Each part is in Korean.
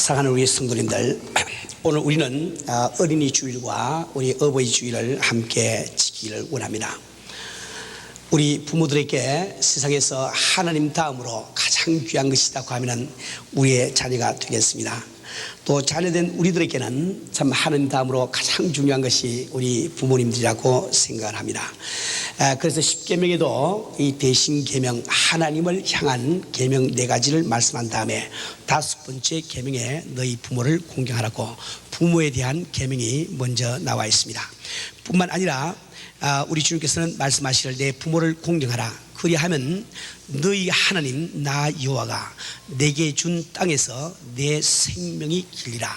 사랑하는 우리 성도님들, 오늘 우리는 어린이 주일과 우리 어버이 주일을 함께 지키기를 원합니다. 우리 부모들에게 세상에서 하나님 다음으로 가장 귀한 것이라고 하면 우리의 자녀가 되겠습니다. 또 자녀된 우리들에게는 참 하나님 다음으로 가장 중요한 것이 우리 부모님들이라고 생각을 합니다. 그래서 십계명에도 이 대신 계명, 하나님을 향한 계명 4가지를 말씀한 다음에 5번째 계명에 너희 부모를 공경하라고 부모에 대한 계명이 먼저 나와 있습니다. 뿐만 아니라 우리 주님께서는 말씀하시기를 내 부모를 공경하라. 그리하면 너희 하나님 나 여호와가 내게 준 땅에서 내 생명이 길리라.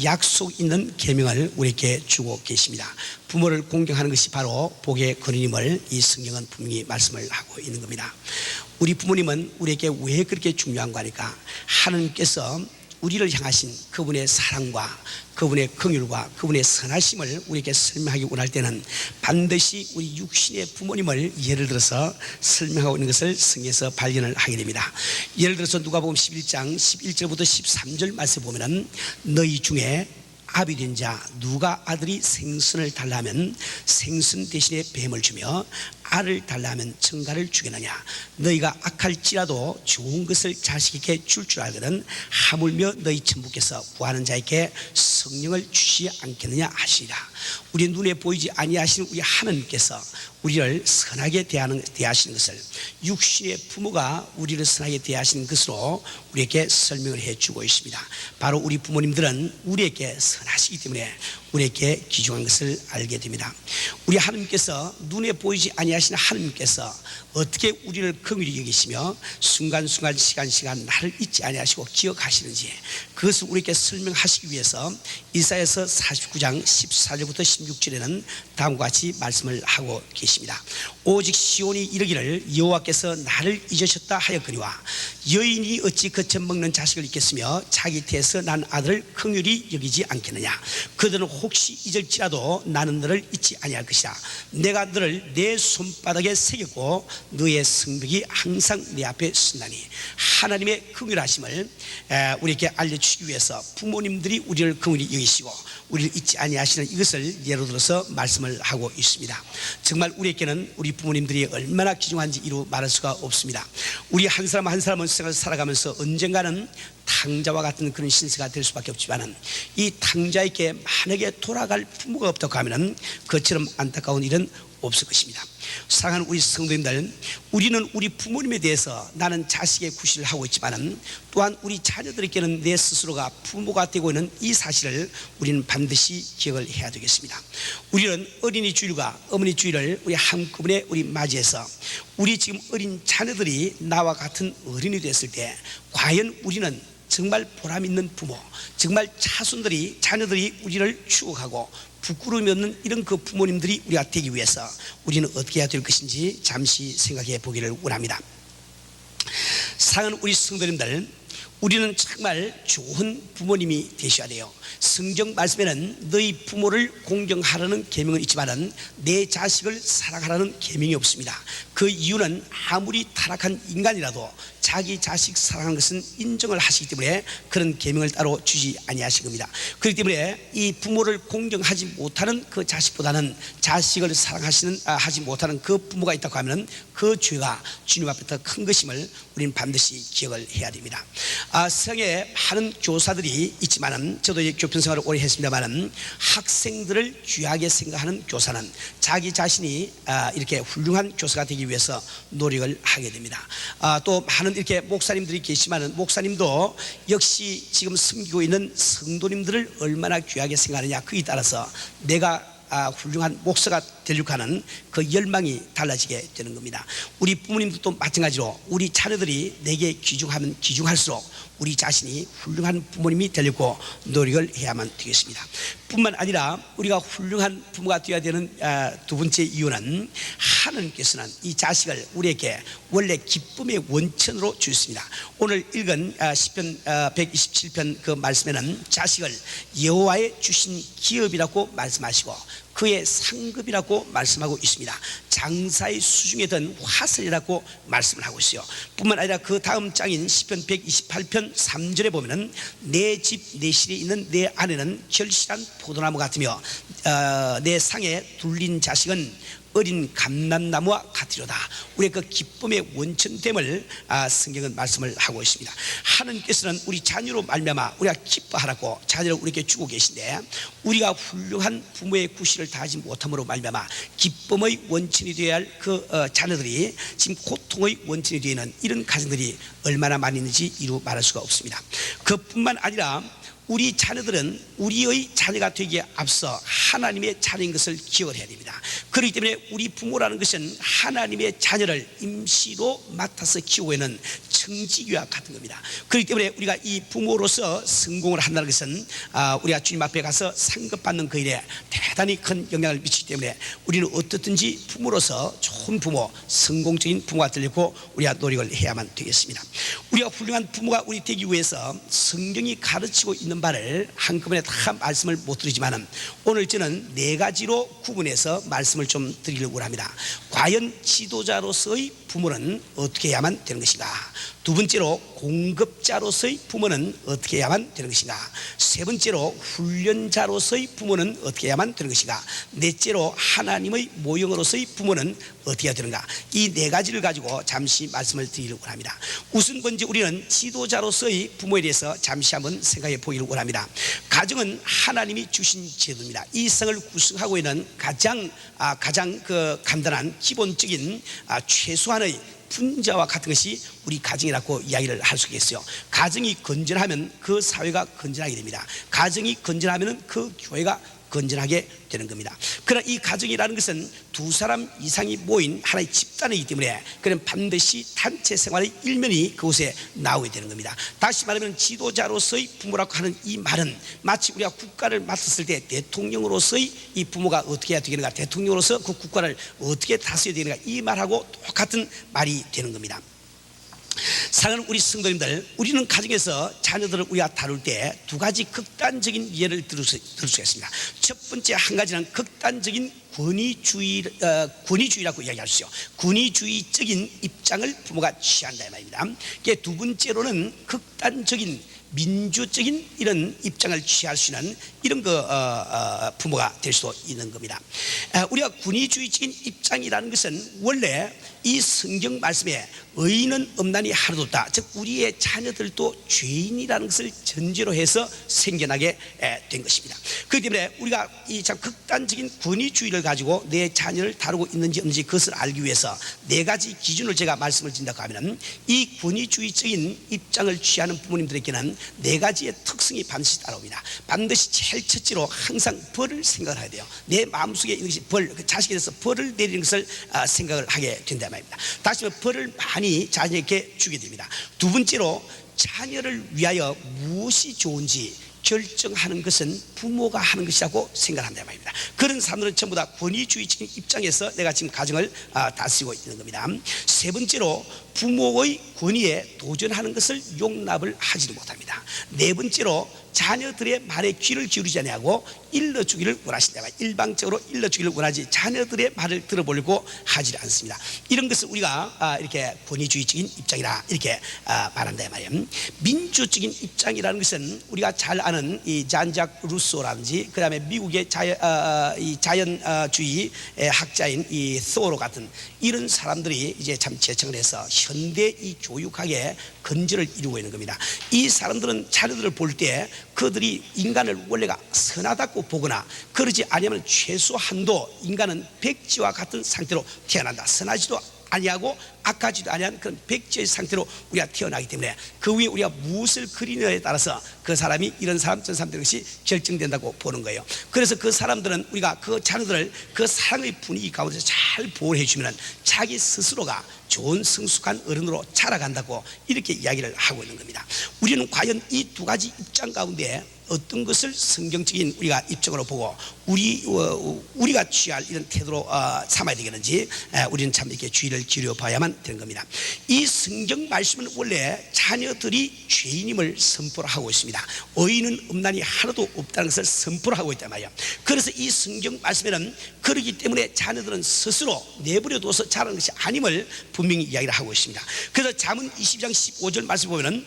약속 있는 계명을 우리에게 주고 계십니다. 부모를 공경하는 것이 바로 복의 근원임을 이 성경은 분명히 말씀을 하고 있는 겁니다. 우리 부모님은 우리에게 왜 그렇게 중요한가 하니까 하나님께서 우리를 향하신 그분의 사랑과 그분의 긍휼과 그분의 선하심을 우리에게 설명하기 원할 때는 반드시 우리 육신의 부모님을 예를 들어서 설명하고 있는 것을 성경에서 발견을 하게 됩니다. 예를 들어서 누가복음 11장 11절부터 13절 말씀에 보면은 너희 중에 아비된 자 누가 아들이 생선을 달라면 생선 대신에 뱀을 주며 알을 달라면 청가를 주겠느냐. 너희가 악할지라도 좋은 것을 자식에게 줄 알거든 하물며 너희 천부께서 구하는 자에게 성령을 주시지 않겠느냐 하시리라. 우리 눈에 보이지 아니하시는 우리 하나님께서 우리를 선하게 대하시는 것을 육신의 부모가 우리를 선하게 대하시는 것으로 우리에게 설명을 해주고 있습니다. 바로 우리 부모님들은 우리에게 선하시기 때문에 우리에게 귀중한 것을 알게 됩니다. 우리 하나님께서 눈에 보이지 아니하시는 하나님께서 어떻게 우리를 긍휼히 여기시며 순간순간 시간 나를 잊지 아니하시고 기억하시는지 그것을 우리에게 설명하시기 위해서 이사야서 49장 14절부터 16절에는 다음과 같이 말씀을 하고 계십니다. 오직 시온이 이르기를 여호와께서 나를 잊으셨다 하였거니와 여인이 어찌 거쳐 먹는 자식을 잊겠으며 자기 태에서 난 아들을 긍휼히 여기지 않겠느냐. 그들은 혹시 잊을지라도 나는 너를 잊지 아니할 것이라. 내가 너를 내 손바닥에 새겼고 너의 성벽이 항상 내 앞에 쓴다니. 하나님의 긍휼하심을 우리에게 알려주시기 위해서 부모님들이 우리를 긍휼히 여기시고 우리를 잊지 아니하시는 이것을 예로 들어서 말씀을 하고 있습니다. 정말 우리에게는 우리 부모님들이 얼마나 귀중한지 이루 말할 수가 없습니다. 우리 한 사람 한 사람은 생을 살아가면서 언젠가는 탕자와 같은 그런 신세가 될 수밖에 없지만 이 탕자에게 만약에 돌아갈 부모가 없다고 하면 그처럼 안타까운 일은 없을 것입니다. 사랑하는 우리 성도님들, 우리는 우리 부모님에 대해서 나는 자식의 구실을 하고 있지만 또한 우리 자녀들에게는 내 스스로가 부모가 되고 있는 이 사실을 우리는 반드시 기억을 해야 되겠습니다. 우리는 어린이 주일과 어머니 주일을 우리 한꺼번에 우리 맞이해서 우리 지금 어린 자녀들이 나와 같은 어린이 됐을 때 과연 우리는 정말 보람 있는 부모, 정말 자녀들이 우리를 추억하고 부끄러움이 없는 이런 그 부모님들이 우리가 되기 위해서 우리는 어떻게 해야 될 것인지 잠시 생각해 보기를 원합니다. 사랑하는 우리 성도님들, 우리는 정말 좋은 부모님이 되셔야 돼요. 성경 말씀에는 너희 부모를 공경하라는 계명은 있지만은 내 자식을 사랑하라는 계명이 없습니다. 그 이유는 아무리 타락한 인간이라도 자기 자식 사랑하는 것은 인정을 하시기 때문에 그런 계명을 따로 주지 아니하신 겁니다. 그렇기 때문에 이 부모를 공경하지 못하는 그 자식보다는 자식을 하지 못하는 그 부모가 있다고 하면 그 죄가 주님 앞에 더 큰 것임을 우리는 반드시 기억을 해야 됩니다. 세상에 많은 교사들이 있지만은 저도 교편 생활을 오래 했습니다만은 학생들을 귀하게 생각하는 교사는 자기 자신이 이렇게 훌륭한 교사가 되기 위해서 노력을 하게 됩니다. 또 많은 이렇게 목사님들이 계시지만은 목사님도 역시 지금 섬기고 있는 성도님들을 얼마나 귀하게 생각하느냐 그에 따라서 내가 훌륭한 목사가 되려고 하는 그 열망이 달라지게 되는 겁니다. 우리 부모님들도 마찬가지로 우리 자녀들이 내게 귀중하면 귀중할수록 우리 자신이 훌륭한 부모님이 되려고 노력을 해야만 되겠습니다. 뿐만 아니라 우리가 훌륭한 부모가 되어야 되는 두 번째 이유는 하나님께서는 이 자식을 우리에게 원래 기쁨의 원천으로 주셨습니다. 오늘 읽은 시편 127편 그 말씀에는 자식을 여호와의 주신 기업이라고 말씀하시고 그의 상급이라고 말씀하고 있습니다. 장사의 수중에 든 화살이라고 말씀을 하고 있어요. 뿐만 아니라 그 다음 장인 시편 128편 3절에 보면은 내 집 내 실에 있는 내 아내는 결실한 포도나무 같으며 내 상에 둘린 자식은 어린 감람나무와 같으로다. 우리의 그 기쁨의 원천됨을 성경은 말씀을 하고 있습니다. 하나님께서는 우리 자녀로 말미암아 우리가 기뻐하라고 자녀를 우리에게 주고 계신데, 우리가 훌륭한 부모의 구실을 다하지 못함으로 말미암아 기쁨의 원천이 되어야 할 그 자녀들이 지금 고통의 원천이 되어 있는 이런 가정들이 얼마나 많이 있는지 이루 말할 수가 없습니다. 그뿐만 아니라 우리 자녀들은 우리의 자녀가 되기에 앞서 하나님의 자녀인 것을 기억을 해야 됩니다. 그렇기 때문에 우리 부모라는 것은 하나님의 자녀를 임시로 맡아서 키우고 있는 청지기와 같은 겁니다. 그렇기 때문에 우리가 이 부모로서 성공을 한다는 것은 우리가 주님 앞에 가서 상급받는 그 일에 대단히 큰 영향을 미치기 때문에 우리는 어떻든지 부모로서 좋은 부모, 성공적인 부모가 되려고 우리가 노력을 해야만 되겠습니다. 우리가 훌륭한 부모가 우리 되기 위해서 성경이 가르치고 있는 바를 한꺼번에 다 말씀을 못 드리지만 오늘 저는 4가지로 구분해서 말씀을 좀 드리려고 합니다. 과연 지도자로서의 부모는 어떻게 해야만 되는 것인가? 두 번째로 공급자로서의 부모는 어떻게 해야만 되는 것인가? 세 번째로 훈련자로서의 부모는 어떻게 해야만 되는 것인가? 넷째로 하나님의 모형으로서의 부모는 어떻게 해야 되는가? 이 4가지를 가지고 잠시 말씀을 드리려고 합니다. 우선 먼저 우리는 지도자로서의 부모에 대해서 잠시 한번 생각해 보기를 원합니다. 가정은 하나님이 주신 제도입니다. 이 세상을 구성하고 있는 가장 그 간단한 기본적인 최소한의 분자와 같은 것이 우리 가정이라고 이야기를 할 수 있겠어요. 가정이 건전하면 그 사회가 건전하게 됩니다. 가정이 건전하면 그 교회가 건전하게 되는 겁니다. 그러나 이 가정이라는 것은 2사람 이상이 모인 하나의 집단이기 때문에 그는 반드시 단체 생활의 일면이 그곳에 나오게 되는 겁니다. 다시 말하면 지도자로서의 부모라고 하는 이 말은 마치 우리가 국가를 맡았을 때 대통령으로서의 이 부모가 어떻게 해야 되겠는가, 대통령으로서 그 국가를 어떻게 다스려야 되는가, 이 말하고 똑같은 말이 되는 겁니다. 사랑하는 우리 성도님들, 우리는 가정에서 자녀들을 우리가 다룰 때 2가지 극단적인 예를 들을 수가 있습니다. 첫 번째 한 가지는 극단적인 권위주의라고 이야기할 수 있어요. 권위주의적인 입장을 부모가 취한다 이 말입니다. 두 번째로는 극단적인 민주적인 이런 입장을 취할 수 있는 이런 부모가 될 수도 있는 겁니다. 우리가 권위주의적인 입장이라는 것은 원래 이 성경 말씀에 의인은 없나니 하나도 없다, 즉 우리의 자녀들도 죄인이라는 것을 전제로 해서 생겨나게 된 것입니다. 그렇기 때문에 우리가 이 참 극단적인 권위주의를 가지고 내 자녀를 다루고 있는지 없는지 그것을 알기 위해서 4가지 기준을 제가 말씀을 드린다고 하면, 이 권위주의적인 입장을 취하는 부모님들에게는 4가지의 특성이 반드시 따라옵니다. 반드시 제일 첫째로 항상 벌을 생각을 해야 돼요. 내 마음속에 있는 것이 벌, 그 자식에 대해서 벌을 내리는 것을 생각을 하게 된다 말입니다. 다시 말해 벌을 많이 자녀에게 주게 됩니다. 두 번째로 자녀를 위하여 무엇이 좋은지 결정하는 것은 부모가 하는 것이라고 생각한다 말입니다. 그런 사람들은 전부 다 권위주의적인 입장에서 내가 지금 가정을 다스리고 있는 겁니다. 세 번째로 부모의 권위에 도전하는 것을 용납을 하지도 못합니다. 네 번째로 자녀들의 말에 귀를 기울이지 아니하고 일러주기를 원하신다. 일방적으로 일러주기를 원하지 자녀들의 말을 들어보려고 하지 않습니다. 이런 것을 우리가 이렇게 권위주의적인 입장이라 이렇게 말한다 말이에요. 민주적인 입장이라는 것은 우리가 잘 아는 이 잔작 루소라든지 그 다음에 미국의 자연주의 학자인 이 소로 같은 이런 사람들이 이제 참 제청을 해서 현대 이 교육학의 근저를 이루고 있는 겁니다. 이 사람들은 자녀들을 볼 때 그들이 인간을 원래가 선하다고 보거나 그러지 않으면 최소한도 인간은 백지와 같은 상태로 태어난다, 선하지도 아니하고 악하지도 아니한 그런 백지의 상태로 우리가 태어나기 때문에 그 위에 우리가 무엇을 그리느냐에 따라서 그 사람이 이런 사람 저런 사람 되는 것이 결정된다고 보는 거예요. 그래서 그 사람들은 우리가 그 자녀들을 그 사랑의 분위기 가운데서 잘 보호해 주면 자기 스스로가 좋은 성숙한 어른으로 자라간다고 이렇게 이야기를 하고 있는 겁니다. 우리는 과연 이 두 가지 입장 가운데 어떤 것을 성경적인 우리가 입장으로 보고 우리가 취할 이런 태도로 삼아야 되겠는지 우리는 참 이렇게 주의를 기울여 봐야만 되는 겁니다. 이 성경 말씀은 원래 자녀들이 죄인임을 선포를 하고 있습니다. 의인은 음란이 하나도 없다는 것을 선포를 하고 있단 말이에요. 그래서 이 성경 말씀에는 그렇기 때문에 자녀들은 스스로 내버려둬서 자라는 것이 아님을 분명히 이야기를 하고 있습니다. 그래서 잠언 22장 15절 말씀 보면은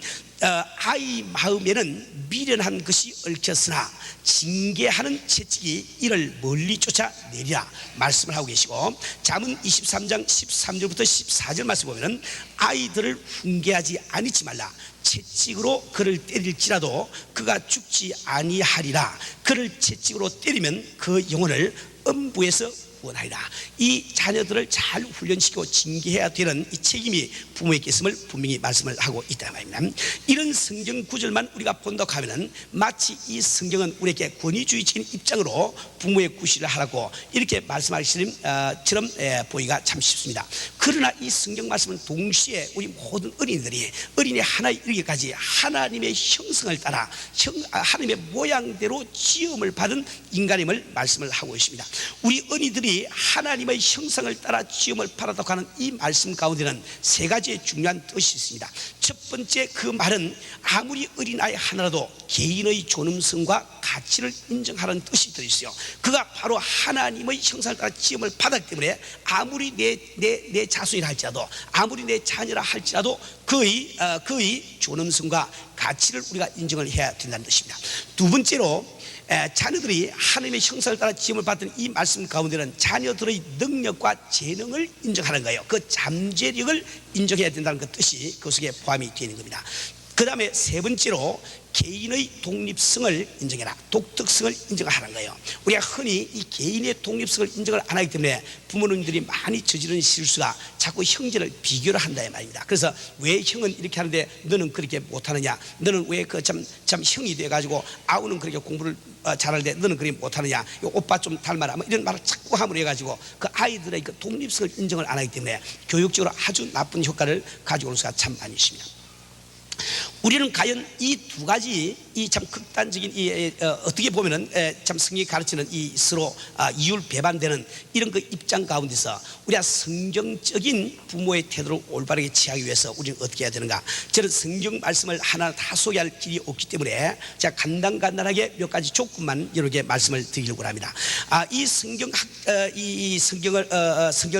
아이 마음에는 미련한 것이 얽혔으나 징계하는 채찍이 이를 멀리 쫓아내리라 말씀을 하고 계시고, 잠언 23장 13절부터 14절 말씀 보면은 아이들을 훈계하지 아니지 말라. 채찍으로 그를 때릴지라도 그가 죽지 아니하리라. 그를 채찍으로 때리면 그 영혼을 음부에서 원하리라. 이 자녀들을 잘 훈련시키고 징계해야 되는 이 책임이 부모에게 있음을 분명히 말씀을 하고 있다 말입니다. 이런 성경 구절만 우리가 본다고 하면은 마치 이 성경은 우리에게 권위주의적인 입장으로 부모의 구실을 하라고 이렇게 말씀하시는 처럼 보기가 참 쉽습니다. 그러나 이 성경 말씀은 동시에 우리 모든 어린이 하나에 이르기까지 하나님의 형성을 따라 하나님의 모양대로 지음을 받은 인간임을 말씀을 하고 있습니다. 우리 어린이들이 하나님의 형상을 따라 지음을 받았다고 하는 이 말씀 가운데는 세 가지의 중요한 뜻이 있습니다. 첫 번째, 그 말은 아무리 어린아이 하나라도 개인의 존엄성과 가치를 인정하는 뜻이 들어있어요. 그가 바로 하나님의 형상을 따라 지음을 받았기 때문에 아무리 내 자손이라 할지라도, 아무리 내 자녀라 할지라도 그의 존엄성과 가치를 우리가 인정을 해야 된다는 뜻입니다. 두 번째로, 자녀들이 하나님의 형상을 따라 지음을 받은 이 말씀 가운데는 자녀들의 능력과 재능을 인정하는 거예요. 그 잠재력을 인정해야 된다는 그 뜻이 그 속에 포함이 되어 있는 겁니다. 그 다음에 세 번째로, 개인의 독립성을 인정해라, 독특성을 인정하는 거예요. 우리가 흔히 이 개인의 독립성을 인정을 안 하기 때문에 부모님들이 많이 저지르는 실수가 자꾸 형제를 비교를 한다 이 말입니다. 그래서 왜 형은 이렇게 하는데 너는 그렇게 못하느냐, 너는 왜 참 형이 돼가지고 아우는 그렇게 공부를 잘하는데 너는 그렇게 못하느냐, 오빠 좀 닮아라, 뭐 이런 말을 자꾸 함으로 해가지고 그 아이들의 그 독립성을 인정을 안 하기 때문에 교육적으로 아주 나쁜 효과를 가지고 오는 수가 참 많이 있습니다. 우리는 과연 이 두 가지 이 참 극단적인 어떻게 보면은 참 성경이 가르치는 이 서로 이율 배반되는 이런 그 입장 가운데서 우리가 성경적인 부모의 태도를 올바르게 취하기 위해서 우리는 어떻게 해야 되는가? 저는 성경 말씀을 하나 다 소개할 길이 없기 때문에 제가 간단하게 몇 가지 조건만 여러분에게 말씀을 드리려고 합니다. 이 성경을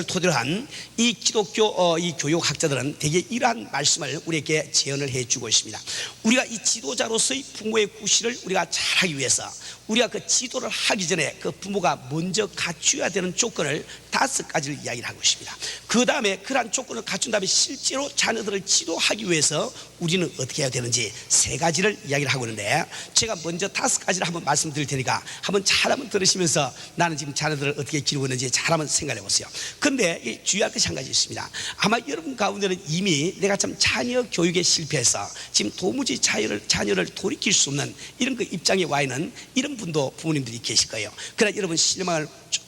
토대로 한 이 기독교 이 교육학자들은 대개 이러한 말씀을 우리에게 제언을 해주고 있습니다. 우리가 이 지도자로서의 부모의 구실을 우리가 잘하기 위해서 우리가 그 지도를 하기 전에 그 부모가 먼저 갖추어야 되는 조건을 5가지를 이야기를 하고 있습니다. 그 다음에 그러한 조건을 갖춘 다음에 실제로 자녀들을 지도하기 위해서 우리는 어떻게 해야 되는지 3가지를 이야기를 하고 있는데, 제가 먼저 5가지를 한번 말씀드릴 테니까 한번 들으시면서 나는 지금 자녀들을 어떻게 기르고 있는지 잘 한번 생각해 보세요. 그런데 주의할 것이 한 가지 있습니다. 아마 여러분 가운데는 이미 내가 참 자녀 교육에 실패해서 지금 도무지 자녀를 돌이킬 수 없는 이런 그 입장에 와 있는 이런 분도 부모님들이 계실 거예요. 그러나 여러분 실망을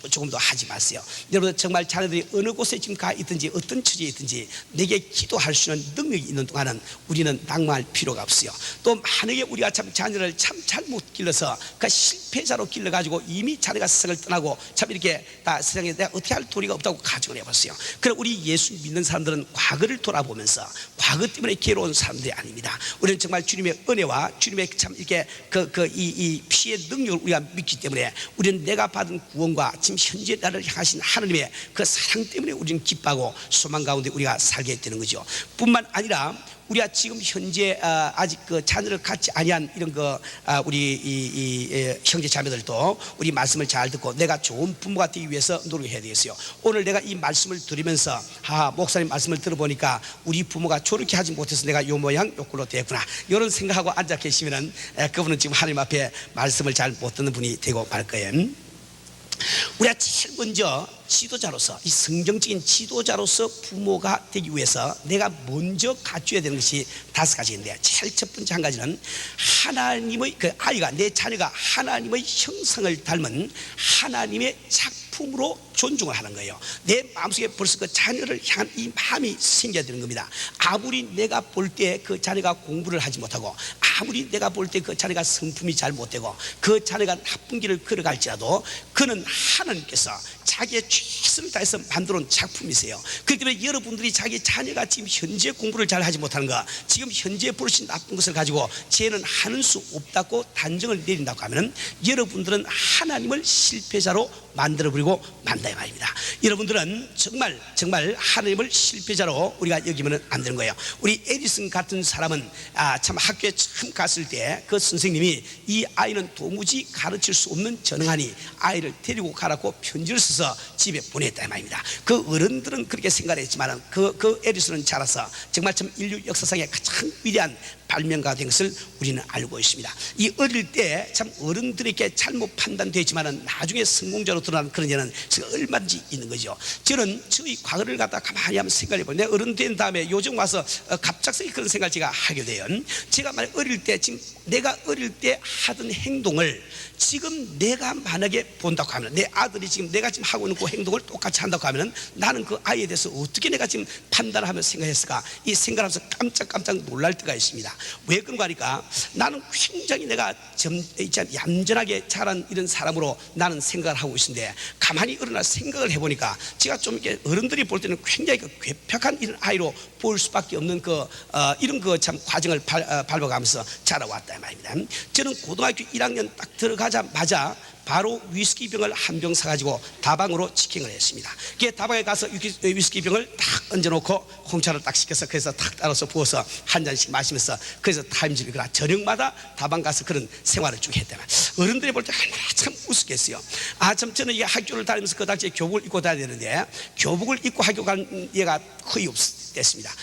조금 더 하지 마세요. 여러분 정말 자녀들이 어느 곳에 지금 가 있든지 어떤 처지에 있든지 내게 기도할 수 있는 능력이 있는 동안은 우리는 낙마할 필요가 없어요. 또 만약에 우리가 참 자녀를 참 잘못 길러서 그 실패자로 길러가지고 이미 자녀가 세상을 떠나고 참 이렇게 다 세상에 내가 어떻게 할 도리가 없다고 가정을 해봤어요. 그럼 우리 예수 믿는 사람들은 과거를 돌아보면서 과거 때문에 괴로운 사람들이 아닙니다. 우리는 정말 주님의 은혜와 주님의 참 이렇게 이 피의 능력을 우리가 믿기 때문에 우리는 내가 받은 구원과 지금 현재 나를 향하신 하나님의 그 사랑 때문에 우리는 기뻐하고 소망 가운데 우리가 살게 되는 거죠. 뿐만 아니라 우리가 지금 현재 아직 그 자녀를 갖지 아니한 이런 우리 이 형제 자매들도 우리 말씀을 잘 듣고 내가 좋은 부모가 되기 위해서 노력해야 되겠어요. 오늘 내가 이 말씀을 들으면서 목사님 말씀을 들어보니까 우리 부모가 저렇게 하지 못해서 내가 요 모양 요 꼴로 됐구나, 이런 생각하고 앉아 계시면은 그분은 지금 하나님 앞에 말씀을 잘 못 듣는 분이 되고 말 거예요. 우리가 제일 먼저 지도자로서, 이 성경적인 지도자로서 부모가 되기 위해서 내가 먼저 갖춰야 되는 것이 5가지인데, 제일 첫 번째 한 가지는 하나님의 그 아이가, 내 자녀가 하나님의 형상을 닮은 하나님의 작품으로 존중을 하는 거예요. 내 마음속에 벌써 그 자녀를 향한 이 마음이 생겨야 되는 겁니다. 아무리 내가 볼 때 그 자녀가 공부를 하지 못하고, 아무리 내가 볼 때 그 자녀가 성품이 잘 못되고, 그 자녀가 나쁜 길을 걸어갈지라도 그는 하나님께서 자기의 최선을 다해서 만들어 놓은 작품이세요. 그렇기 때문에 여러분들이 자기 자녀가 지금 현재 공부를 잘 하지 못하는 거, 지금 현재 버릇이 나쁜 것을 가지고 쟤는 하는 수 없다고 단정을 내린다고 하면 여러분들은 하나님을 실패자로 만들어버리고 만다 이 말입니다. 여러분들은 정말 하나님을 실패자로 우리가 여기면 안 되는 거예요. 우리 에디슨 같은 사람은 참 학교에 처음 갔을 때 그 선생님이 이 아이는 도무지 가르칠 수 없는 전능하니 아이를 데리고 가라고 편지를 써서 집에 보냈다 이 말입니다. 그 어른들은 그렇게 생각했지만 그 에디슨은 자라서 정말 참 인류 역사상의 가장 위대한 발명가가 된 것을 우리는 알고 있습니다. 이 어릴 때 참 어른들에게 잘못 판단되지만 나중에 성공자로 드러나는 그런 예는 얼마든지 있는 거죠. 저는 저희 과거를 갖다 가만히 한번 생각해 보면, 내가 어른 된 다음에 요즘 와서 갑작스레 그런 생각을 제가 하게 돼요. 제가 만약 어릴 때, 지금 내가 어릴 때 하던 행동을 지금 내가 만약에 본다고 하면, 내 아들이 지금 내가 지금 하고 있는 그 행동을 똑같이 한다고 하면 나는 그 아이에 대해서 어떻게 내가 지금 판단을 하면서 생각했을까? 이 생각하면서 깜짝 놀랄 때가 있습니다. 왜 그런가 하니까, 나는 굉장히 내가 얌전하게 자란 이런 사람으로 나는 생각을 하고 있는데, 가만히 일어나 생각을 해보니까 제가 좀 이렇게 어른들이 볼 때는 굉장히 그 괴팍한 이런 아이로 볼 수밖에 없는 이런 참 과정을 밟아가면서 자라왔다 말입니다. 저는 고등학교 1학년 딱 들어가자마자 바로 위스키 병을 한 병 사가지고 다방으로 직행을 했습니다. 다방에 가서 위스키 병을 딱 얹어놓고 홍차를 딱 시켜서 그래서 딱 따라서 부어서 한 잔씩 마시면서, 그래서 타임즈비거나 저녁마다 다방 가서 그런 생활을 쭉 했다. 어른들이 볼 때 참 우습겠어요. 참 저는 이 학교를 다니면서 그 당시에 교복을 입고 다녀야 되는데 교복을 입고 학교 간 예가 거의 없었습니다.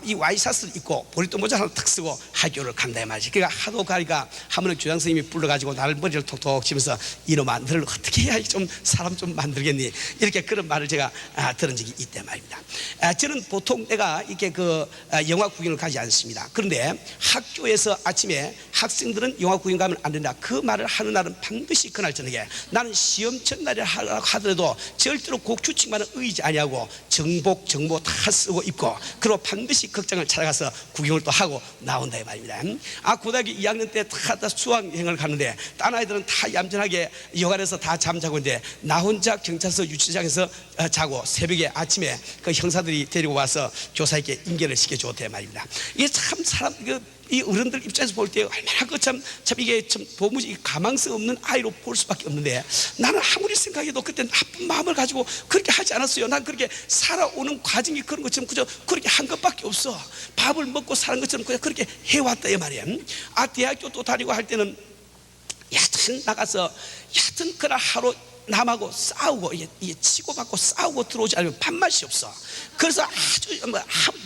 이 와이셔츠를 입고 보리또 모자 하나 탁 쓰고 학교를 간다 말이지. 그러니까 하도 가니까 한 번은 교장 선생님이 불러가지고 나를 머리를 톡톡 치면서, 이놈아 너를 어떻게 해야 좀 사람 좀 만들겠니, 이렇게 그런 말을 제가 들은 적이 있단 말입니다. 저는 보통 내가 이렇게 영화 구경을 가지 않습니다. 그런데 학교에서 아침에 학생들은 영화 구경 가면 안 된다, 그 말을 하는 날은 반드시 그날 저녁에, 나는 시험 전날에 하더라도 절대로 곡추측만은 의지 아니하고 정복 정보 다 쓰고 입고, 그리고 반드시 극장을 찾아가서 구경을 또 하고 나온다 이 말입니다. 고등학교 2학년 때 다 수학여행을 가는데 딴 아이들은 다 얌전하게 여관에서 다 잠자고 있는데 나 혼자 경찰서 유치장에서 자고, 새벽에 아침에 그 형사들이 데리고 와서 교사에게 인계를 시켜줬대 말입니다. 이게 참 이 어른들 입장에서 볼 때 얼마나 참 이게 참 도무지 가망성 없는 아이로 볼 수밖에 없는데, 나는 아무리 생각해도 그때 나쁜 마음을 가지고 그렇게 하지 않았어요. 난 그렇게 살아오는 과정이 그런 것처럼 그저 그렇게 한 것밖에 없어. 밥을 먹고 사는 것처럼 그냥 그렇게 해왔다 이 말이에요. 대학교 또 다니고 할 때는 여하튼 나가서 그날 하루 남하고 싸우고 이게 치고받고 싸우고 들어오지 않으면 밥맛이 없어. 그래서 아주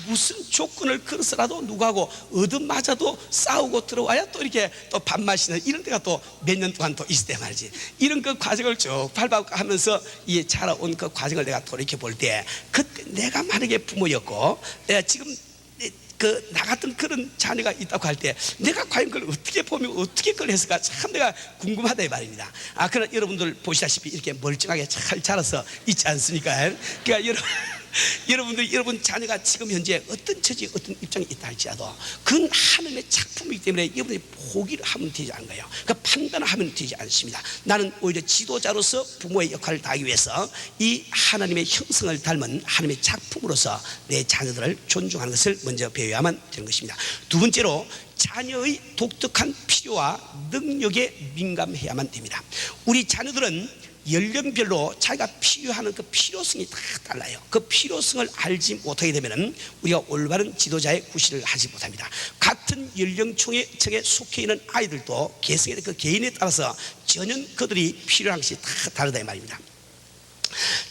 무슨 조건을 걸어서라도 누구하고 얻어맞아도 싸우고 들어와야 또 이렇게 또 밥맛이는 이런 데가 또 몇 년 동안 또 있을 때 말이지. 이런 그 과정을 쭉 밟아가면서 자라온 그 과정을 내가 돌이켜 볼 때, 그때 내가 만약에 부모였고 내가 지금 나 같은 그런 자녀가 있다고 할 때 내가 과연 그걸 어떻게 보면 어떻게 그걸 했을까 참 내가 궁금하다 이 말입니다. 그러나 여러분들 보시다시피 이렇게 멀쩡하게 잘 자라서 있지 않습니까? 그러니까 여러분 자녀가 지금 현재 어떤 처지 어떤 입장에 있다 할지라도 그건 하나님의 작품이기 때문에 여러분이 포기를 하면 되지 않은 거예요. 그러니까 판단을 하면 되지 않습니다. 나는 오히려 지도자로서 부모의 역할을 다하기 위해서 이 하나님의 형성을 닮은 하나님의 작품으로서 내 자녀들을 존중하는 것을 먼저 배워야만 되는 것입니다. 두 번째로, 자녀의 독특한 필요와 능력에 민감해야만 됩니다. 우리 자녀들은 연령별로 자기가 필요하는 그 필요성이 다 달라요. 그 필요성을 알지 못하게 되면 우리가 올바른 지도자의 구실을 하지 못합니다. 같은 연령층에 속해 있는 아이들도 개성의 그 개인에 따라서 전혀 그들이 필요한 것이 다 다르다 이 말입니다.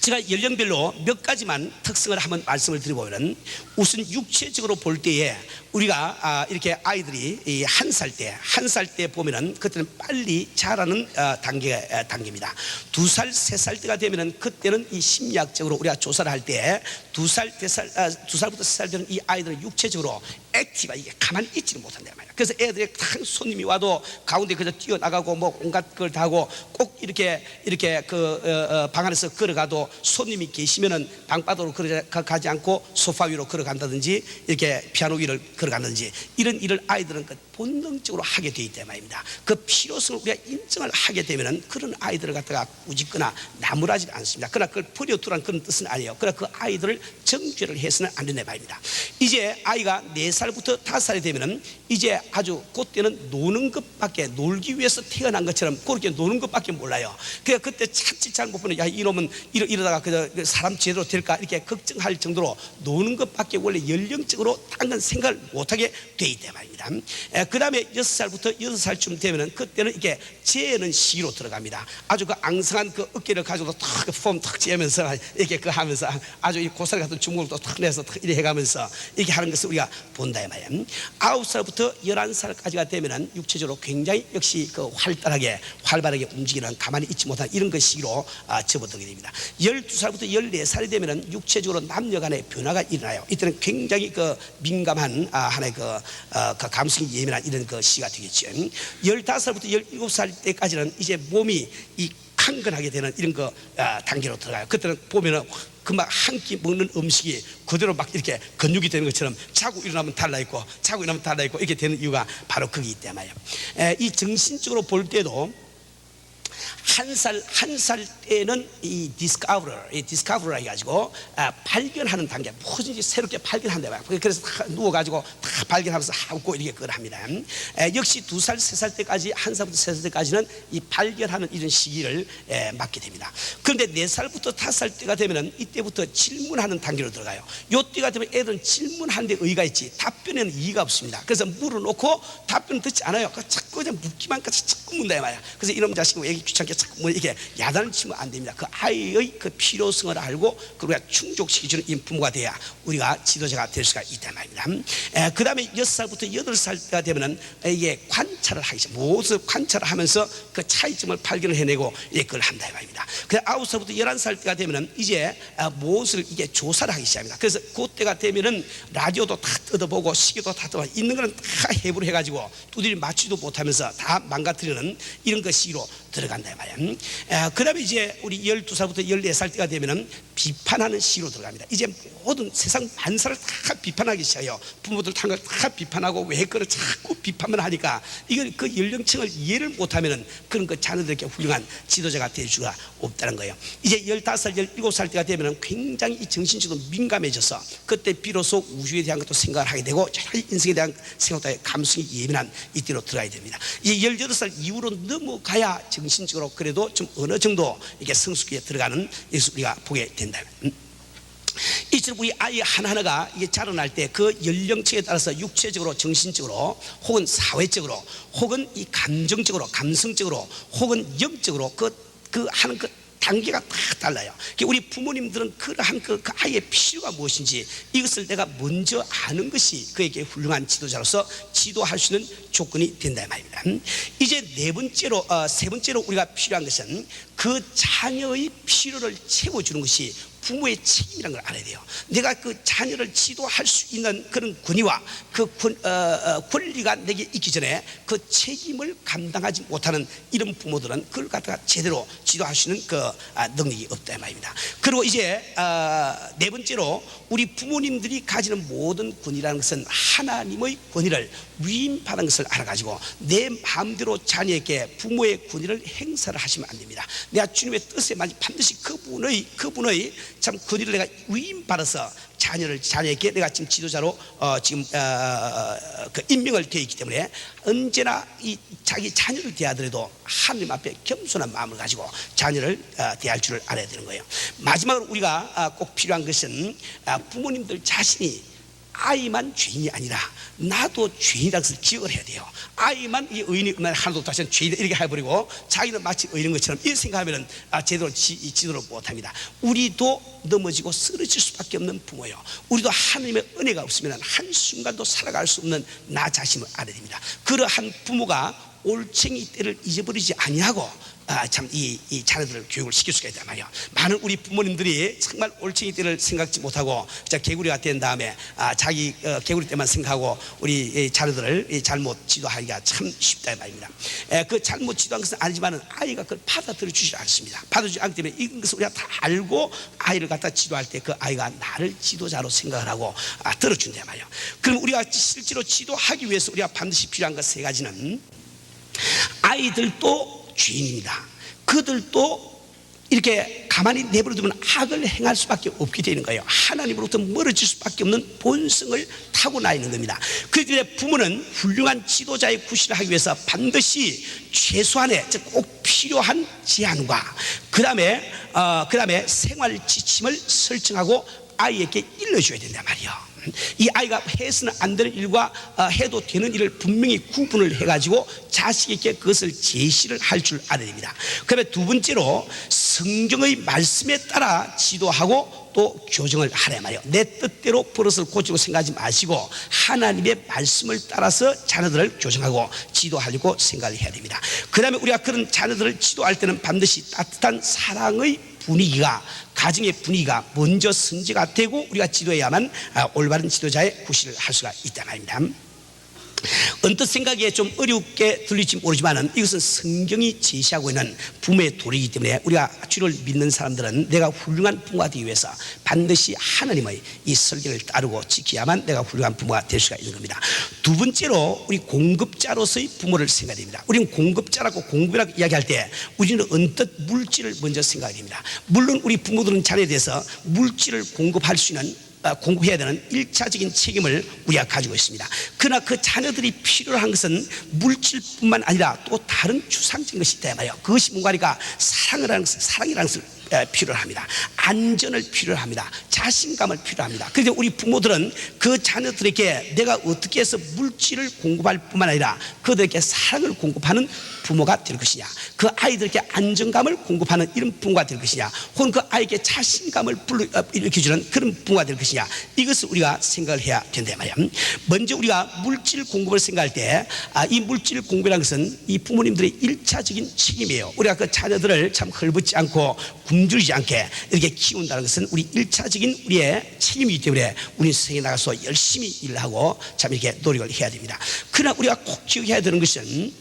제가 연령별로 몇 가지만 특성을 한번 말씀을 드려보면, 우선 육체적으로 볼 때에 우리가 이렇게 아이들이 한 살 때 보면은 그때는 빨리 자라는 단계입니다. 2살, 3살 때가 되면은 그때는 이 심리학적으로 우리가 조사를 할 때 2살부터 3살 되는 이 아이들은 육체적으로 액티브가 이게 가만히 있지는 못한단 말이야. 그래서 애들이 큰 손님이 와도 가운데 그저 뛰어나가고 뭐 온갖 걸 다 하고, 꼭 이렇게 방 안에서 걸어가도 손님이 계시면은 방바닥으로 걸어가지 않고 소파 위로 걸어간다든지 이렇게 피아노 위를 걸어간다든지, 이런 일을 아이들은 본능적으로 하게 되어 있단 말입니다. 그 필요성을 우리가 인정을 하게 되면은 그런 아이들을 갖다가 꾸짖거나 나무라지 않습니다. 그러나 그걸 버려두라는 그런 뜻은 아니에요. 그러나 그 아이들을 정죄를 해서는 안 된단 말입니다. 이제 아이가 4살부터 5살이 되면은 이제 아주 그때는 노는 것밖에, 놀기 위해서 태어난 것처럼 그렇게 노는 것밖에 몰라요. 그러니까 그때 참지 잘 못 보는, 야 이놈은 이러다가 그 사람 제대로 될까 이렇게 걱정할 정도로 노는 것밖에 원래 연령적으로 다른 건 생각을 못하게 돼 있단 말입니다. 그 다음에 6살부터 8살쯤 되면은 그때는 이게 재는 시기로 들어갑니다. 아주 그 앙상한 그 어깨를 가지고 탁 재면서 이렇게 그 하면서 아주 이 고사리 같은 주먹을 또 탁 내서 이렇게 해가면서 이렇게 하는 것을 우리가 본다 이 말이에요. 9살부터 11살까지가 되면은 육체적으로 굉장히 역시 그 활발하게 움직이는, 가만히 있지 못하는 이런 그 시기로 접어들게 됩니다. 12살부터 14살이 되면은 육체적으로 남녀 간의 변화가 일어나요. 이때는 굉장히 그 민감한 하나의 그 감성이 예민한 이런 그 시기가 되겠죠. 15살부터 17살 때까지는 이제 몸이 이 강건하게 되는 이런 그 단계로 들어가요. 그때는 보면은 금방 한 끼 먹는 음식이 그대로 막 이렇게 근육이 되는 것처럼 자고 일어나면 달라있고 자고 일어나면 달라있고 이렇게 되는 이유가 바로 거기 있단 말이에요. 이 정신적으로 볼 때도 한 살 때는 이 디스커버라 해가지고 발견하는 단계, 뭐든지 새롭게 발견한다. 그래서 누워가지고 다 발견하면서 하고 이렇게 그걸 합니다. 역시 2살, 3살 때까지, 1살부터 3살 때까지는 이 발견하는 이런 시기를 맞게 됩니다. 그런데 4살부터 5살 때가 되면은 이때부터 질문하는 단계로 들어가요. 요때가 되면 애들은 질문하는데 의의가 있지 답변에는 이의가 없습니다. 그래서 물어놓고 답변을 듣지 않아요. 자꾸 그냥 묻기만 까지 자꾸 문다 말이야. 그래서 이놈 자식이 왜 귀찮게 자꾸 뭐 이렇게 야단을 치면 안 됩니다. 그 아이의 그 필요성을 알고 그걸 충족시켜주는 이 부모가 돼야 우리가 지도자가 될 수가 있단 말입니다. 그 다음에 6살부터 8살 때가 되면은 이게 관찰을 하기 시작. 무엇을 관찰을 하면서 그 차이점을 발견을 해내고 이제 그걸 한다 이 말입니다. 그 9살부터 11살 때가 되면은 이제 무엇을 이게 조사를 하기 시작합니다. 그래서 그때가 되면은 라디오도 다 뜯어보고 시계도 다 뜯어보고 있는 거는 다 해부를 해가지고 두드리 맞추지도 못하면서 다 망가뜨리는 이런 그 시기로 들어간다 말이야. 그 다음에 이제 우리 12살부터 14살 때가 되면은 비판하는 시기로 들어갑니다. 이제 모든 세상 만사를 다 비판하기 시작해요. 부모들 한 걸 다 비판하고 왜 그걸 자꾸 비판만 하니까 이걸 그 연령층을 이해를 못하면은 그런 그 자녀들에게 훌륭한 지도자가 될 수가 없다는 거예요. 이제 15살, 17살 때가 되면은 굉장히 정신적으로 민감해져서 그때 비로소 우주에 대한 것도 생각을 하게 되고 인생에 대한 생각도 감성이 예민한 이때로 들어가야 됩니다. 이제 18살 이후로 넘어가야 정신적으로 그래도 좀 어느 정도 이게 성숙기에 들어가는 것을 우리가 보게 된다. 이처럼 우리 아이 하나하나가 이게 자라날 때 그 연령층에 따라서 육체적으로, 정신적으로, 혹은 사회적으로, 혹은 이 감정적으로, 감성적으로, 혹은 영적으로 그 하는 그 단계가 다 달라요. 우리 부모님들은 그러한 그 아이의 필요가 무엇인지 이것을 내가 먼저 아는 것이 그에게 훌륭한 지도자로서 지도할 수 있는 조건이 된다 말입니다. 이제 세 번째로 우리가 필요한 것은 그 자녀의 필요를 채워주는 것이 부모의 책임이라는 걸 알아야 돼요. 내가 그 자녀를 지도할 수 있는 그런 권위와 그 권리가 내게 있기 전에 그 책임을 감당하지 못하는 이런 부모들은 그걸 갖다가 제대로 지도할 수 있는 그 능력이 없다 말입니다. 그리고 이제 네 번째로 우리 부모님들이 가지는 모든 권위라는 것은 하나님의 권위를 위임받은 것을 알아가지고 내 마음대로 자녀에게 부모의 권위를 행사를 하시면 안 됩니다. 내가 주님의 뜻에 맞이 반드시 그분의 참 권위를 내가 위임받아서 자녀에게 내가 지금 지도자로 그 임명을 되어 있기 때문에 언제나 이 자기 자녀를 대하더라도 하나님 앞에 겸손한 마음을 가지고 자녀를 대할 줄을 알아야 되는 거예요. 마지막으로 우리가 꼭 필요한 것은 부모님들 자신이 아이만 죄인이 아니라 나도 죄인이라는 것을 기억을 해야 돼요. 아이만 이 의인이 하나도 없다 하시면 죄인 이렇게 해버리고 자기는 마치 의인인 것처럼 이렇게 생각하면 제대로 지도를 못합니다. 우리도 넘어지고 쓰러질 수밖에 없는 부모예요. 우리도 하나님의 은혜가 없으면 한순간도 살아갈 수 없는 나 자신을 알아야 됩니다. 그러한 부모가 올챙이 때를 잊어버리지 아니하고 참 이 자녀들을 교육을 시킬 수가 있단 말이에요. 많은 우리 부모님들이 정말 올챙이 때를 생각지 못하고 개구리가 된 다음에 자기 개구리 때만 생각하고 우리 자녀들을 잘못 지도하기가 참 쉽다 말입니다. 그 잘못 지도한 것은 아니지만 아이가 그걸 받아들여 주지 않습니다. 받아주지 않기 때문에 이것을 우리가 다 알고 아이를 갖다 지도할 때 그 아이가 나를 지도자로 생각을 하고 들어준단 말이에요. 그럼 우리가 실제로 지도하기 위해서 우리가 반드시 필요한 것 세 가지는 아이들도 죄인입니다. 그들도 이렇게 가만히 내버려두면 악을 행할 수밖에 없게 되는 거예요. 하나님으로부터 멀어질 수밖에 없는 본성을 타고나 있는 겁니다. 그렇기 때문에 부모는 훌륭한 지도자의 구실을 하기 위해서 반드시 최소한의 꼭 필요한 제한과 그 다음에 생활 지침을 설정하고 아이에게 일러줘야 된단 말이에요. 이 아이가 해서는 안 되는 일과 해도 되는 일을 분명히 구분을 해가지고 자식에게 그것을 제시를 할 줄 알아야 됩니다. 그다음에 두 번째로 성경의 말씀에 따라 지도하고 또 교정을 하란 말이에요. 내 뜻대로 버릇을 고치고 생각하지 마시고 하나님의 말씀을 따라서 자녀들을 교정하고 지도하려고 생각을 해야 됩니다. 그 다음에 우리가 그런 자녀들을 지도할 때는 반드시 따뜻한 사랑의 분위기가 가정의 분위기가 먼저 선지가 되고 우리가 지도해야만 올바른 지도자의 구실을 할 수가 있다 말입니다. 언뜻 생각에 좀 어렵게 들릴지 모르지만 이것은 성경이 제시하고 있는 부모의 도리이기 때문에 우리가 주를 믿는 사람들은 내가 훌륭한 부모가 되기 위해서 반드시 하나님의 이 설계를 따르고 지켜야만 내가 훌륭한 부모가 될 수가 있는 겁니다. 두 번째로 우리 공급자로서의 부모를 생각해야 됩니다. 우리는 공급자라고 공급이라고 이야기할 때 우리는 언뜻 물질을 먼저 생각해야 됩니다. 물론 우리 부모들은 자녀에 대해서 물질을 공급할 수 있는 공급해야 되는 1차적인 책임을 우리가 가지고 있습니다. 그러나 그 자녀들이 필요한 것은 물질뿐만 아니라 또 다른 추상적인 것이 있다 말이에요. 그것이 뭔가니까 사랑이라는 것을 필요합니다. 안전을 필요합니다. 자신감을 필요합니다. 그런데 우리 부모들은 그 자녀들에게 내가 어떻게 해서 물질을 공급할 뿐만 아니라 그들에게 사랑을 공급하는 부모가 될 것이냐, 그 아이들에게 안정감을 공급하는 이런 부모가 될 것이냐, 혹은 그 아이에게 자신감을 일으켜주는 그런 부모가 될 것이냐, 이것을 우리가 생각을 해야 된다 말이야. 먼저 우리가 물질 공급을 생각할 때 이 물질 공급이라는 것은 이 부모님들의 1차적인 책임이에요. 우리가 그 자녀들을 참 헐벗지 않고 굶주리지 않게 이렇게 키운다는 것은 우리 1차적인 우리의 책임이기 때문에 우리 세상에 나가서 열심히 일을 하고 참 이렇게 노력을 해야 됩니다. 그러나 우리가 꼭 기억해야 되는 것은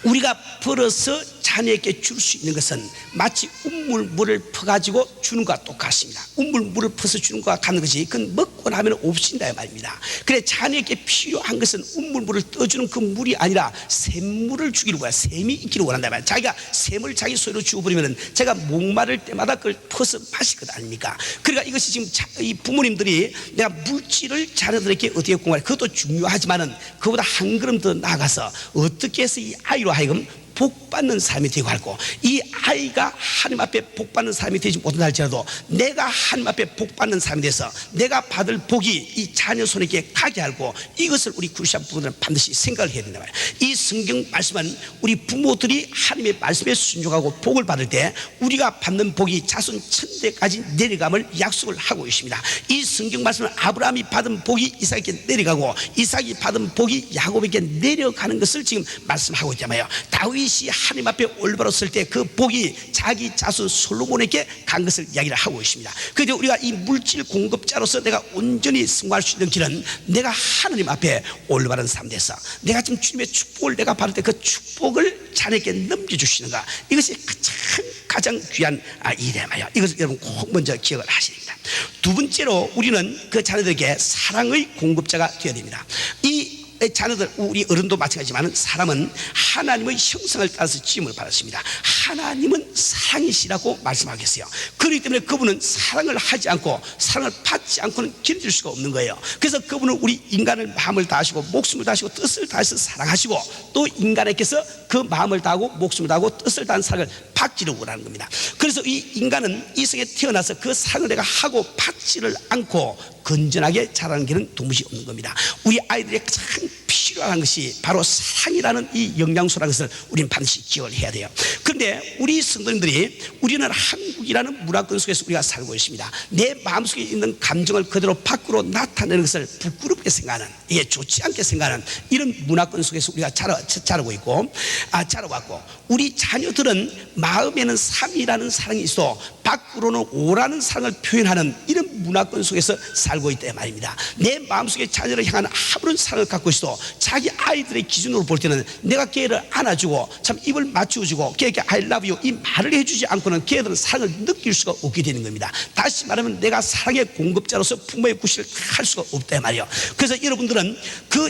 우리가 벌어서 자녀에게 줄 수 있는 것은 마치 우물물을 퍼가지고 주는 것과 똑같습니다. 우물물을 퍼서 주는 것과 같은 것이 그건 먹고 나면 없신다 말입니다. 그래 자녀에게 필요한 것은 우물물을 떠주는 그 물이 아니라 샘물을 주기를 원해. 샘이 있기를 원한다 말이야. 자기가 샘을 자기 소유로 주어버리면 제가 목마를 때마다 그걸 퍼서 마실 것 아닙니까? 그러니까 이것이 지금 이 부모님들이 내가 물질을 자녀들에게 어떻게 공부할, 그것도 중요하지만은 그보다 한 걸음 더 나아가서 어떻게 해서 이 아이로 하여금 복받는 삶이 되고 할고, 이 아이가 하나님 앞에 복받는 삶이 되지 못한다 할지라도 내가 하나님 앞에 복받는 삶이 돼서 내가 받을 복이 이 자녀 손에게 가게 하고, 이것을 우리 크리스찬 부모들은 반드시 생각을 해야 된다 말이에요. 이 성경 말씀은 우리 부모들이 하나님의 말씀에 순종하고 복을 받을 때 우리가 받는 복이 자손 천대까지 내려감을 약속을 하고 있습니다. 이 성경 말씀은 아브라함이 받은 복이 이삭에게 내려가고 이삭이 받은 복이 야곱에게 내려가는 것을 지금 말씀하고 있잖아요. 다윗이 하나님 앞에 올바로 설 때 그 복이 자기 자손 솔로몬에게 간 것을 이야기를 하고 있습니다. 그래서 우리가 이 물질 공급자로서 내가 온전히 승화할 수 있는 길은 내가 하나님 앞에 올바른 삶 돼서 내가 지금 주님의 축복을 내가 받을 때 그 축복을 자녀에게 넘겨주시는가, 이것이 가장 귀한 일이란 말이에요. 이것을 여러분 꼭 먼저 기억을 하셔야 됩니다. 두 번째로 우리는 그 자녀들에게 사랑의 공급자가 되어야 됩니다. 이 자녀들, 우리 어른도 마찬가지지만 사람은 하나님의 형상을 따라서 지음을 받았습니다. 하나님은 사랑이시라고 말씀하겠어요. 그렇기 때문에 그분은 사랑을 하지 않고 사랑을 받지 않고는 견딜 수가 없는 거예요. 그래서 그분은 우리 인간을 마음을 다하시고 목숨을 다하시고 뜻을 다해서 사랑하시고 또 인간에게서 그 마음을 다하고 목숨을 다하고 뜻을 다한 사랑을 받기를 원하는 겁니다. 그래서 이 인간은 이 세상에 태어나서 그 사랑을 내가 하고 받지를 않고 건전하게 자라는 길은 도무지 없는 겁니다. 우리 아이들의 가장 필요한 것이 바로 사랑이라는 이 영양소라는 것을 우리는 반드시 기억을 해야 돼요. 그런데 우리 성도님들이 우리는 한국이라는 문화권 속에서 우리가 살고 있습니다. 내 마음속에 있는 감정을 그대로 밖으로 나타내는 것을 부끄럽게 생각하는, 이게 좋지 않게 생각하는 이런 문화권 속에서 우리가 자라고 있고 자라왔고, 우리 자녀들은 마음에는 3이라는 사랑이 있어 밖으로는 5라는 사랑을 표현하는 이런 문화권 속에서 살고 있다 말입니다. 내 마음속에 자녀를 향한 아무런 사랑을 갖고 있어 자기 아이들의 기준으로 볼 때는 내가 걔를 안아주고 참 입을 맞춰주고 걔에게 I love you 이 말을 해주지 않고는 걔들은 사랑을 느낄 수가 없게 되는 겁니다. 다시 말하면 내가 사랑의 공급자로서 부모의 구실을 할 수가 없다 말이에요. 그래서 여러분들은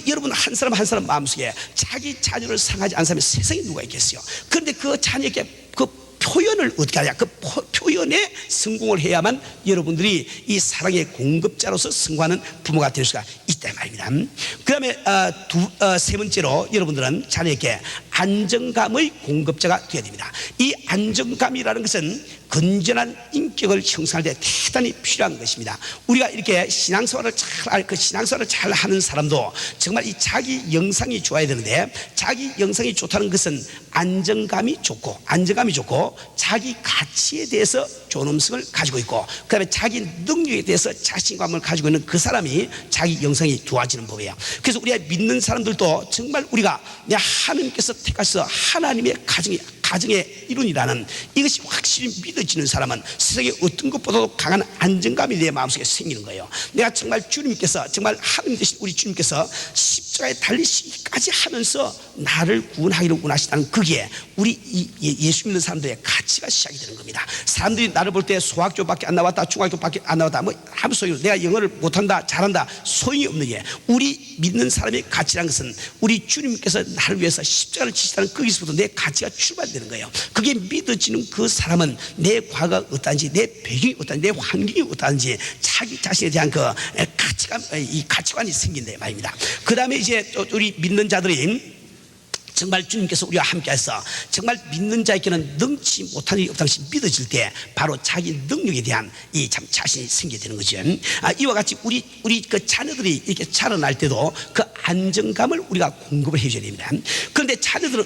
여러분 한 사람 한 사람 마음속에 자기 자녀를 사랑하지 않는 사람이 세상에 누가 있겠어요. 그런데 그 자녀에게 그 표현을 어떻게 하냐, 그 표현에 성공을 해야만 여러분들이 이 사랑의 공급자로서 승화하는 부모가 될 수가 있다 말입니다. 그 다음에 세 번째로 여러분들은 자녀에게 안정감의 공급자가 되어야 됩니다. 이 안정감이라는 것은 건전한 인격을 형성할 때 대단히 필요한 것입니다. 우리가 이렇게 신앙생활을 잘 하는 사람도 정말 이 자기 영상이 좋아야 되는데, 자기 영상이 좋다는 것은 안정감이 좋고 자기 가치에 대해서 존엄성을 가지고 있고, 그 다음에 자기 능력에 대해서 자신감을 가지고 있는 그 사람이 자기 영상이 좋아지는 법이에요. 그래서 우리가 믿는 사람들도 정말 우리가 하나님께서 택하셔서 하나님의 가정의 일원이라는 이것이 확실히 믿어지는 사람은 세상의 어떤 것보다도 강한 안정감이 내 마음속에 생기는 거예요. 내가 정말 주님께서, 정말 하나님 되신 우리 주님께서 십자가에 달리시기까지 하면서 나를 구원하기를 원하시다는 거기에 우리 예수 믿는 사람들의 가치가 시작이 되는 겁니다. 사람들이 나를 볼 때 소학교밖에 안 나왔다, 중학교밖에 안 나왔다, 뭐 아무 소용이 없어, 내가 영어를 못한다, 잘한다, 소용이 없는 게, 우리 믿는 사람의 가치라는 것은 우리 주님께서 나를 위해서 십자가를 지시다는 거기서부터 내 가치가 출발되는 거예요. 그게 믿어지는 그 사람은 내 과거가 어떠한지, 내 배경이 어떠한지, 내 환경이 어떠한지 자기 자신에 대한 그 가치관이 생긴다 말입니다. 그 다음에 이제 우리 믿는 자들이 정말 주님께서 우리와 함께 하셔서 정말 믿는 자에게는 능치 못한 일이 없다는 것이 믿어질 때 바로 자기 능력에 대한 이 참 자신이 생기게 되는 거죠. 이와 같이 우리 그 자녀들이 이렇게 자라날 때도 그 안정감을 우리가 공급을 해줘야 됩니다. 그런데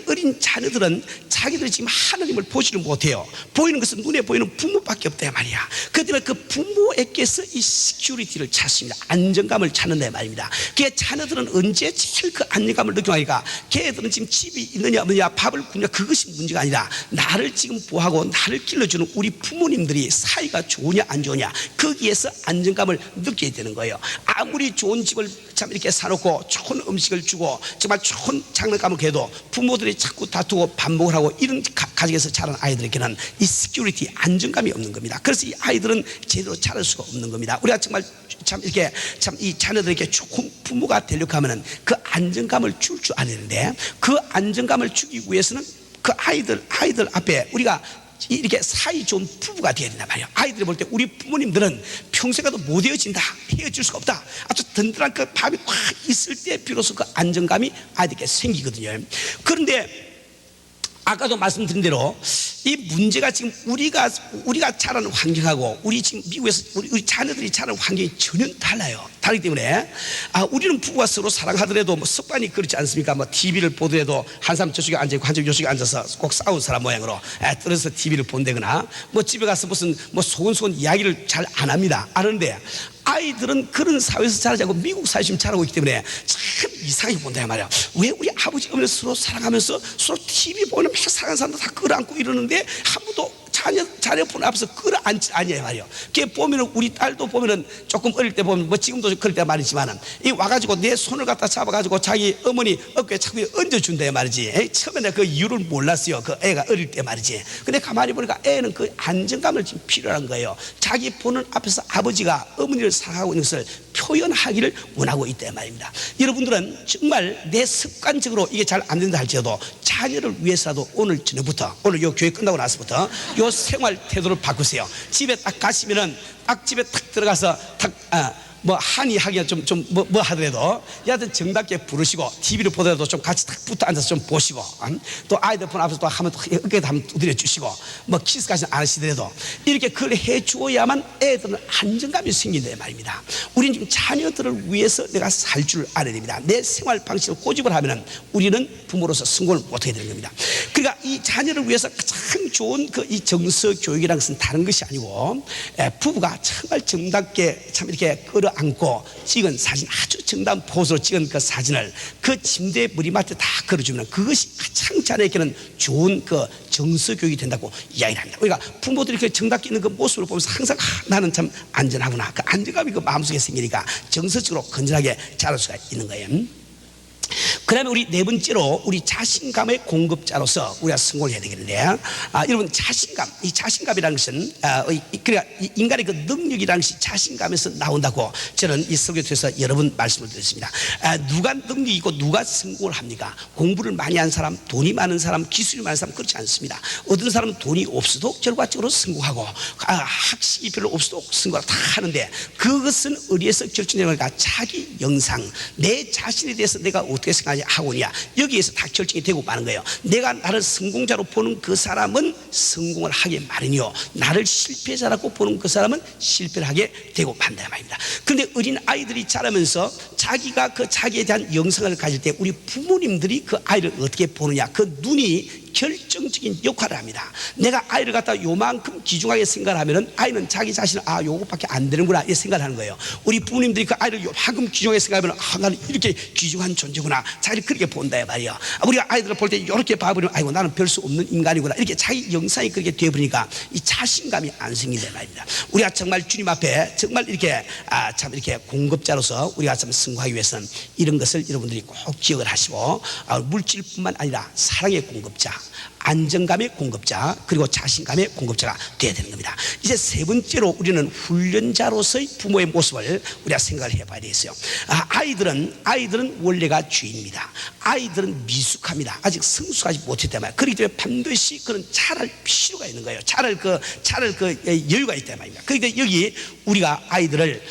어린 자녀들은 자기들이 지금 하나님을 보지를 못해요. 보이는 것은 눈에 보이는 부모밖에 없다 말이야. 그렇기 때문에 그 부모에게서 이 시큐리티를 찾습니다. 안정감을 찾는다 말입니다. 그 자녀들은 언제 제일 그 안정감을 느끼니까 걔들은 지금 집이 있느냐 없느냐, 밥을 굶냐, 그것이 문제가 아니라 나를 지금 보호하고 나를 길러주는 우리 부모님들이 사이가 좋으냐 안 좋으냐, 거기에서 안정감을 느끼게 되는 거예요. 아무리 좋은 집을 참 이렇게 사놓고 좋은 음식을 주고 정말 좋은 장난감을 해도 부모들이 자꾸 다투고 반복을 하고 이런 가정에서 자란 아이들에게는 이 시큐리티, 안정감이 없는 겁니다. 그래서 이 아이들은 제대로 자랄 수가 없는 겁니다. 우리가 정말 참 이렇게 참 이 자녀들에게 좋은 부모가 되려고 하면은 그 안정감을 줄 줄 아는데, 그 안정감을 주기 위해서는 그 아이들 앞에 우리가 이렇게 사이 좋은 부부가 되어야 된단 말이에요. 아이들이 볼 때 우리 부모님들은 평생 가도 못 헤어진다, 헤어질 수가 없다, 아주 든든한 그 밥이 꽉 있을 때 비로소 그 안정감이 아이들에게 생기거든요. 그런데 아까도 말씀드린 대로 이 문제가 지금 우리가 자라는 환경하고 우리 지금 미국에서 우리 자녀들이 자라는 환경이 전혀 달라요. 다르기 때문에 우리는 부부가 서로 사랑하더라도 뭐 습관이 그렇지 않습니까? 뭐 TV를 보더라도 한 사람 저쪽에 앉아있고 한 사람 저쪽에 앉아서 꼭 싸운 사람 모양으로 떨어져서 TV를 본다거나 뭐 집에 가서 무슨 뭐 소곤소곤 이야기를 잘 안 합니다. 아는데 아이들은 그런 사회에서 자라지 않고 미국 사회에서 지금 자라고 있기 때문에 참 이상하게 본다 말이야. 왜 우리 아버지 어머니 서로 사랑하면서 서로 TV 보면 맨날 사랑하는 사람들 다 끌어안고 이러는데 한 번도 자녀 폰 앞에서 끌어안지 않냐 말이에요. 걔 보면은 우리 딸도 보면은 조금 어릴 때 보면 뭐 지금도 그럴 때 말이지만은 이 와가지고 내 손을 갖다 잡아가지고 자기 어머니 어깨에 자꾸 얹어준다 말이지. 처음에 내가 그 이유를 몰랐어요. 그 애가 어릴 때 말이지. 근데 가만히 보니까 애는 그 안정감을 지금 필요한 거예요. 자기 보는 앞에서 아버지가 어머니를 사랑하고 있는 것을 표현하기를 원하고 있다 말입니다. 여러분들은 정말 내 습관적으로 이게 잘 안 된다 할지라도 자녀를 위해서라도 오늘 저녁부터, 오늘 요 교회 끝나고 나서부터 요 생활 태도를 바꾸세요. 집에 딱 가시면은 딱 집에 탁 들어가서 뭐 한이 하기가 뭐 하더라도 여하튼 정답게 부르시고 TV를 보더라도 좀 같이 딱 붙어 앉아서 좀 보시고 또 아이들 폰 앞에서 또 하면 어깨도 한번 두드려 주시고 뭐 키스까지는 안 하시더라도 이렇게 그걸 해 주어야만 애들은 안정감이 생긴다 말입니다. 우리는 지금 자녀들을 위해서 내가 살 줄 알아야 됩니다. 내 생활 방식을 고집을 하면은 우리는 부모로서 성공을 못하게 되는 겁니다. 그러니까 이 자녀를 위해서 가장 좋은 그 이 정서 교육이라는 것은 다른 것이 아니고 부부가 정말 정답게 참 이렇게 끌어안고 찍은 사진, 아주 정답 포즈로 찍은 그 사진을 그 침대 머리맡에 다 걸어주면 그것이 가장 자녀에게는 좋은 그 정서 교육이 된다고 이야기를 합니다. 우리가 부모들이 그 정답게 있는 그 모습을 보면서 항상 나는 참 안전하구나, 그 안정감이 그 마음속에 생기니까 정서적으로 건전하게 자랄 수가 있는 거예요. 그 다음에 우리 네 번째로 우리 자신감의 공급자로서 우리가 성공을 해야 되겠는데, 여러분 자신감, 이 자신감이라는 것은 그러니까 인간의 그 능력이라는 것이 자신감에서 나온다고 저는 이 설교 통해서 여러 번 말씀을 드렸습니다. 누가 능력이 있고 누가 성공을 합니까? 공부를 많이 한 사람, 돈이 많은 사람, 기술이 많은 사람 그렇지 않습니다. 어떤 사람은 돈이 없어도 결과적으로 성공하고 학식이 별로 없어도 성공을 다 하는데 그것은 어디에서 결정되는 걸까? 자기 영상, 내 자신에 대해서 내가 어떻게 생각하느냐, 여기에서 다 결정이 되고 마는 거예요. 내가 나를 성공자로 보는 그 사람은 성공을 하게 마련이요, 나를 실패자라고 보는 그 사람은 실패를 하게 되고 만다 말입니다. 그런데 어린 아이들이 자라면서 자기가 그 자기에 대한 영상을 가질 때 우리 부모님들이 그 아이를 어떻게 보느냐, 그 눈이 결정적인 역할을 합니다. 내가 아이를 갖다 요만큼 귀중하게 생각을 하면은 아이는 자기 자신을 요것밖에 안 되는구나 이렇게 생각을 하는 거예요. 우리 부모님들이 그 아이를 요만큼 귀중하게 생각하면 나는 이렇게 귀중한 존재구나, 자기를 그렇게 본다 말이야. 우리가 아이들을 볼 때 이렇게 봐버리면 아이고 나는 별 수 없는 인간이구나, 이렇게 자기 영상이 그렇게 되어버리니까 이 자신감이 안 생긴다 말입니다. 우리가 정말 주님 앞에 정말 이렇게 참 이렇게 공급자로서 우리가 참 승화하기 위해서는 이런 것을 여러분들이 꼭 기억을 하시고, 물질뿐만 아니라 사랑의 공급자, 안정감의 공급자, 그리고 자신감의 공급자가 되어야 되는 겁니다. 이제 세 번째로 우리는 훈련자로서의 부모의 모습을 우리가 생각을 해봐야 되겠어요. 아이들은 원래가 죄인입니다. 아이들은 미숙합니다. 아직 성숙하지 못했단 말이에요. 그렇기 때문에 반드시 그런 잘할 필요가 있는 거예요. 잘할 여유가 있단 말입니다. 그렇기 때문에 여기 우리가 아이들을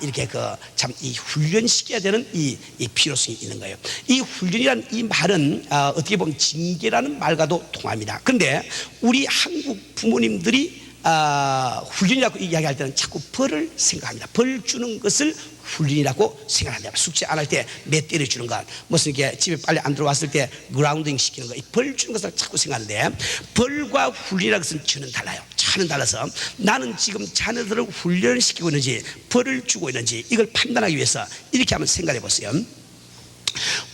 이렇게 참 이 훈련시켜야 되는 이 필요성이 있는 거예요. 이 훈련이라는 이 말은 어떻게 보면 징계라는 말과도 통합니다. 그런데 우리 한국 부모님들이 훈련이라고 이야기할 때는 자꾸 벌을 생각합니다. 벌 주는 것을 훈련이라고 생각합니다. 숙제 안 할 때 매 때려주는 것, 무슨 이렇게 집에 빨리 안 들어왔을 때 그라운딩 시키는 것, 이 벌 주는 것을 자꾸 생각하는데 벌과 훈련이라는 것은 저는 달라요. 저는 달라서 나는 지금 자녀들을 훈련시키고 있는지 벌을 주고 있는지 이걸 판단하기 위해서 이렇게 한번 생각해 보세요.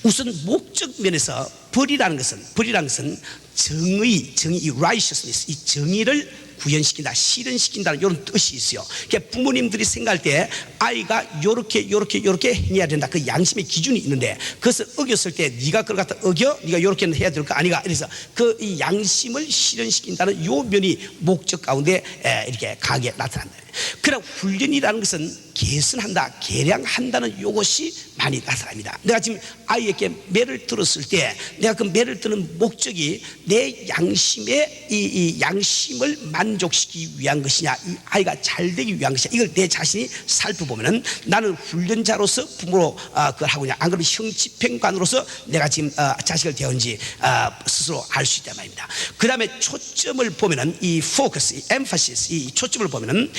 우선 목적 면에서 벌이라는 것은 정의, 이 righteousness, 이 정의를 구현시킨다, 실현시킨다는 이런 뜻이 있어요. 그러니까 부모님들이 생각할 때 아이가 요렇게 행해야 된다, 그 양심의 기준이 있는데 그것을 어겼을 때 네가 그걸 갖다 네가 요렇게 해야 될 거 아니가, 그래서 그 이 양심을 실현시킨다는 요 면이 목적 가운데 이렇게 강하게 나타난다. 그러나 훈련이라는 것은 개선한다, 개량한다는 요것이 많이 나타납니다. 내가 지금 아이에게 매를 들었을 때 내가 그 매를 드는 목적이 내 양심의 이 양심을 만족시키기 위한 것이냐, 이 아이가 잘 되기 위한 것이냐, 이걸 내 자신이 살펴보면은 나는 훈련자로서 부모로 그걸 하고냐, 안 그러면 형집행관으로서 내가 지금 자식을 대하는지 스스로 알 수 있단 말입니다. 그 다음에 초점을 보면은 이 focus, 이 emphasis, 이 초점을 보면은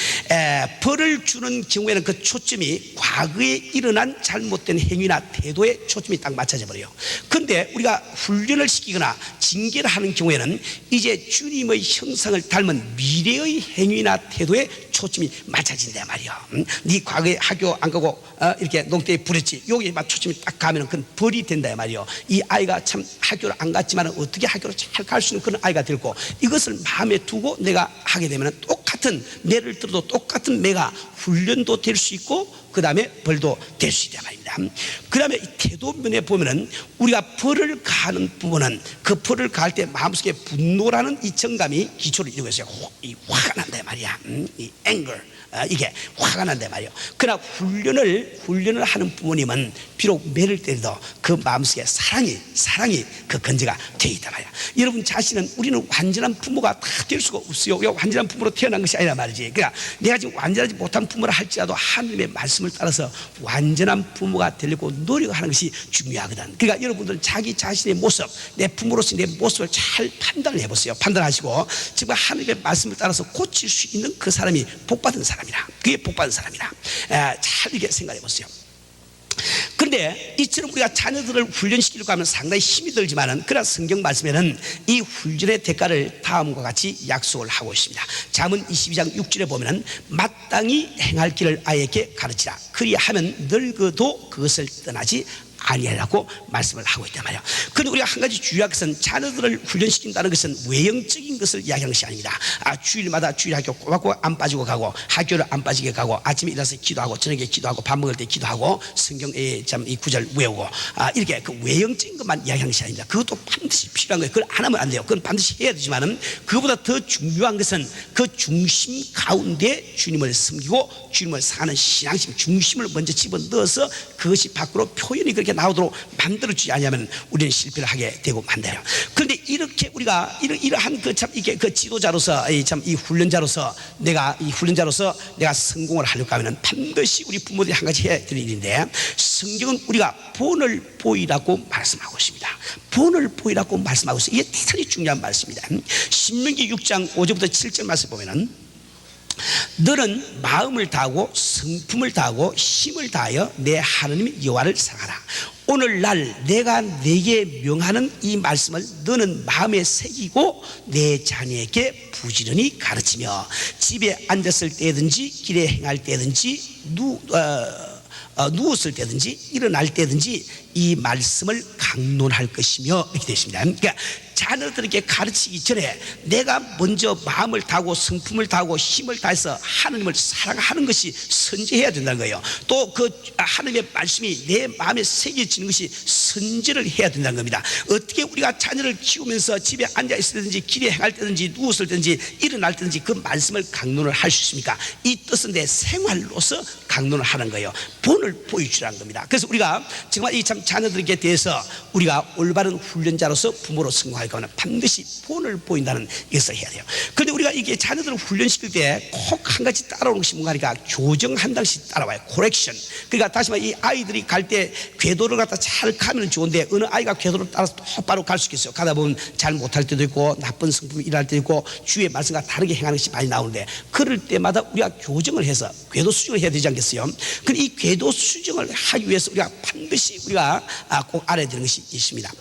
벌을 주는 경우에는 그 초점이 과거에 일어난 잘못된 행위나 태도에 초점이 딱 맞춰져 버려요. 그런데 우리가 훈련을 시키거나 징계를 하는 경우에는 이제 주님의 형상을 닮은 미래의 행위나 태도에 초점이 맞춰진단 말이야. 네 과거에 학교 안 가고 이렇게 농대에 부렸지, 여기에 막 초점이 딱 가면 그건 벌이 된다 말이야. 이 아이가 참 학교를 안 갔지만 어떻게 학교를 잘 갈 수 있는 그런 아이가 되고, 이것을 마음에 두고 내가 하게 되면 똑같은 매를 들어도 똑같은 매가 훈련도 될 수 있고 그 다음에 벌도 될 수 있단 말입니다. 그 다음에 이 태도면에 보면은 우리가 벌을 가하는 부분은 그 벌을 가할 때 마음속에 분노라는 이 정감이 기초를 이루고 있어요. 이 화가 난다 말이야. 이 anger, 이게 화가 난단 말이에요. 그러나 훈련을 하는 부모님은 비록 매를 때려도 그 마음속에 사랑이 그 건재가 되어 있단 말이야. 여러분 자신은 우리는 완전한 부모가 다 될 수가 없어요. 우리가 완전한 부모로 태어난 것이 아니라 말이지. 그러니까 내가 지금 완전하지 못한 부모라 할지라도 하나님의 말씀을 따라서 완전한 부모가 되려고 노력하는 것이 중요하거든. 그러니까 여러분들 자기 자신의 모습, 내 부모로서 내 모습을 잘 판단을 해보세요. 판단하시고 정말 하나님의 말씀을 따라서 고칠 수 있는 그 사람이 복받은 사람이라. 그게 복받은 사람이라. 잘 이렇게 생각해 보세요. 그런데 이처럼 우리가 자녀들을 훈련시키려고 하면 상당히 힘이 들지만은, 그러나 성경 말씀에는 이 훈련의 대가를 다음과 같이 약속을 하고 있습니다. 잠언 22장 6절에 보면은 마땅히 행할 길을 아이에게 가르치라. 그리하면 늙어도 그것을 떠나지 아니라고 말씀을 하고 있단 말이에요. 그런데 우리가 한 가지 주의할 것은 자녀들을 훈련시킨다는 것은 외형적인 것을 이야기하는 것이 아닙니다. 주일마다 주일학교 꼬박꼬박 안 빠지고 가고, 학교를 안 빠지게 가고, 아침에 일어나서 기도하고, 저녁에 기도하고, 밥 먹을 때 기도하고, 성경의 이 구절 외우고, 이렇게 그 외형적인 것만 이야기하는 것이 아닙니다. 그것도 반드시 필요한 거예요. 그걸 안 하면 안 돼요. 그건 반드시 해야 되지만은, 그보다 더 중요한 것은 그 중심 가운데 주님을 섬기고 주님을 사는 신앙심, 중심을 먼저 집어넣어서 그것이 밖으로 표현이 그렇게 나오도록 만들어주지 않으면 우리는 실패를 하게 되고 만들어요. 그런데 이렇게 우리가 이러한 이게 그 지도자로서, 이 훈련자로서 내가 성공을 하려고 하면 반드시 우리 부모들이 한 가지 해야 될 일인데, 성경은 우리가 본을 보이라고 말씀하고 있습니다. 본을 보이라고 말씀하고 있어요. 이게 대단히 중요한 말씀입니다. 신명기 6장 5절부터 7절 말씀 보면은, 너는 마음을 다하고 성품을 다하고 힘을 다하여 내 하나님 여호와를 사랑하라. 오늘날 내가 네게 명하는 이 말씀을 너는 마음에 새기고 내 자녀에게 부지런히 가르치며 집에 앉았을 때든지 길에 행할 때든지 누웠을 때든지 일어날 때든지 이 말씀을 강론할 것이며, 이렇게 되어 있습니다. 그러니까 자녀들에게 가르치기 전에 내가 먼저 마음을 다하고 성품을 다하고 힘을 다해서 하나님을 사랑하는 것이 선제해야 된다는 거예요. 또 그 하나님의 말씀이 내 마음에 새겨지는 것이 선제를 해야 된다는 겁니다. 어떻게 우리가 자녀를 키우면서 집에 앉아 있을 때든지 길에 행할 때든지 누웠을 때든지 일어날 때든지 그 말씀을 강론을 할 수 있습니까? 이 뜻은 내 생활로서 강론을 하는 거예요. 본을 보여주라는 겁니다. 그래서 우리가 정말 이 참 자녀들에게 대해서 우리가 올바른 훈련자로서 부모로 성공하려고 하면 반드시 본을 보인다는 것을 해야 돼요. 그런데 우리가 이게 자녀들을 훈련시킬 때 꼭 한 가지 따라오는 것이 뭔가 하니까 교정 한 단씩 따라와요. 코렉션. 그러니까 다시 말해 이 아이들이 갈 때 궤도를 갖다 잘 가면 좋은데, 어느 아이가 궤도를 따라서 똑바로 갈 수 있겠어요? 가다 보면 잘 못할 때도 있고 나쁜 성품이 일어날 때도 있고 주의 말씀과 다르게 행하는 것이 많이 나오는데, 그럴 때마다 우리가 교정을 해서 궤도 수정을 해야 되지 않겠어요? 그런데 이 궤도 수정을 하기 위해서 우리가 반드시 우리가 꼭 알아야 되는 것이 있습니다.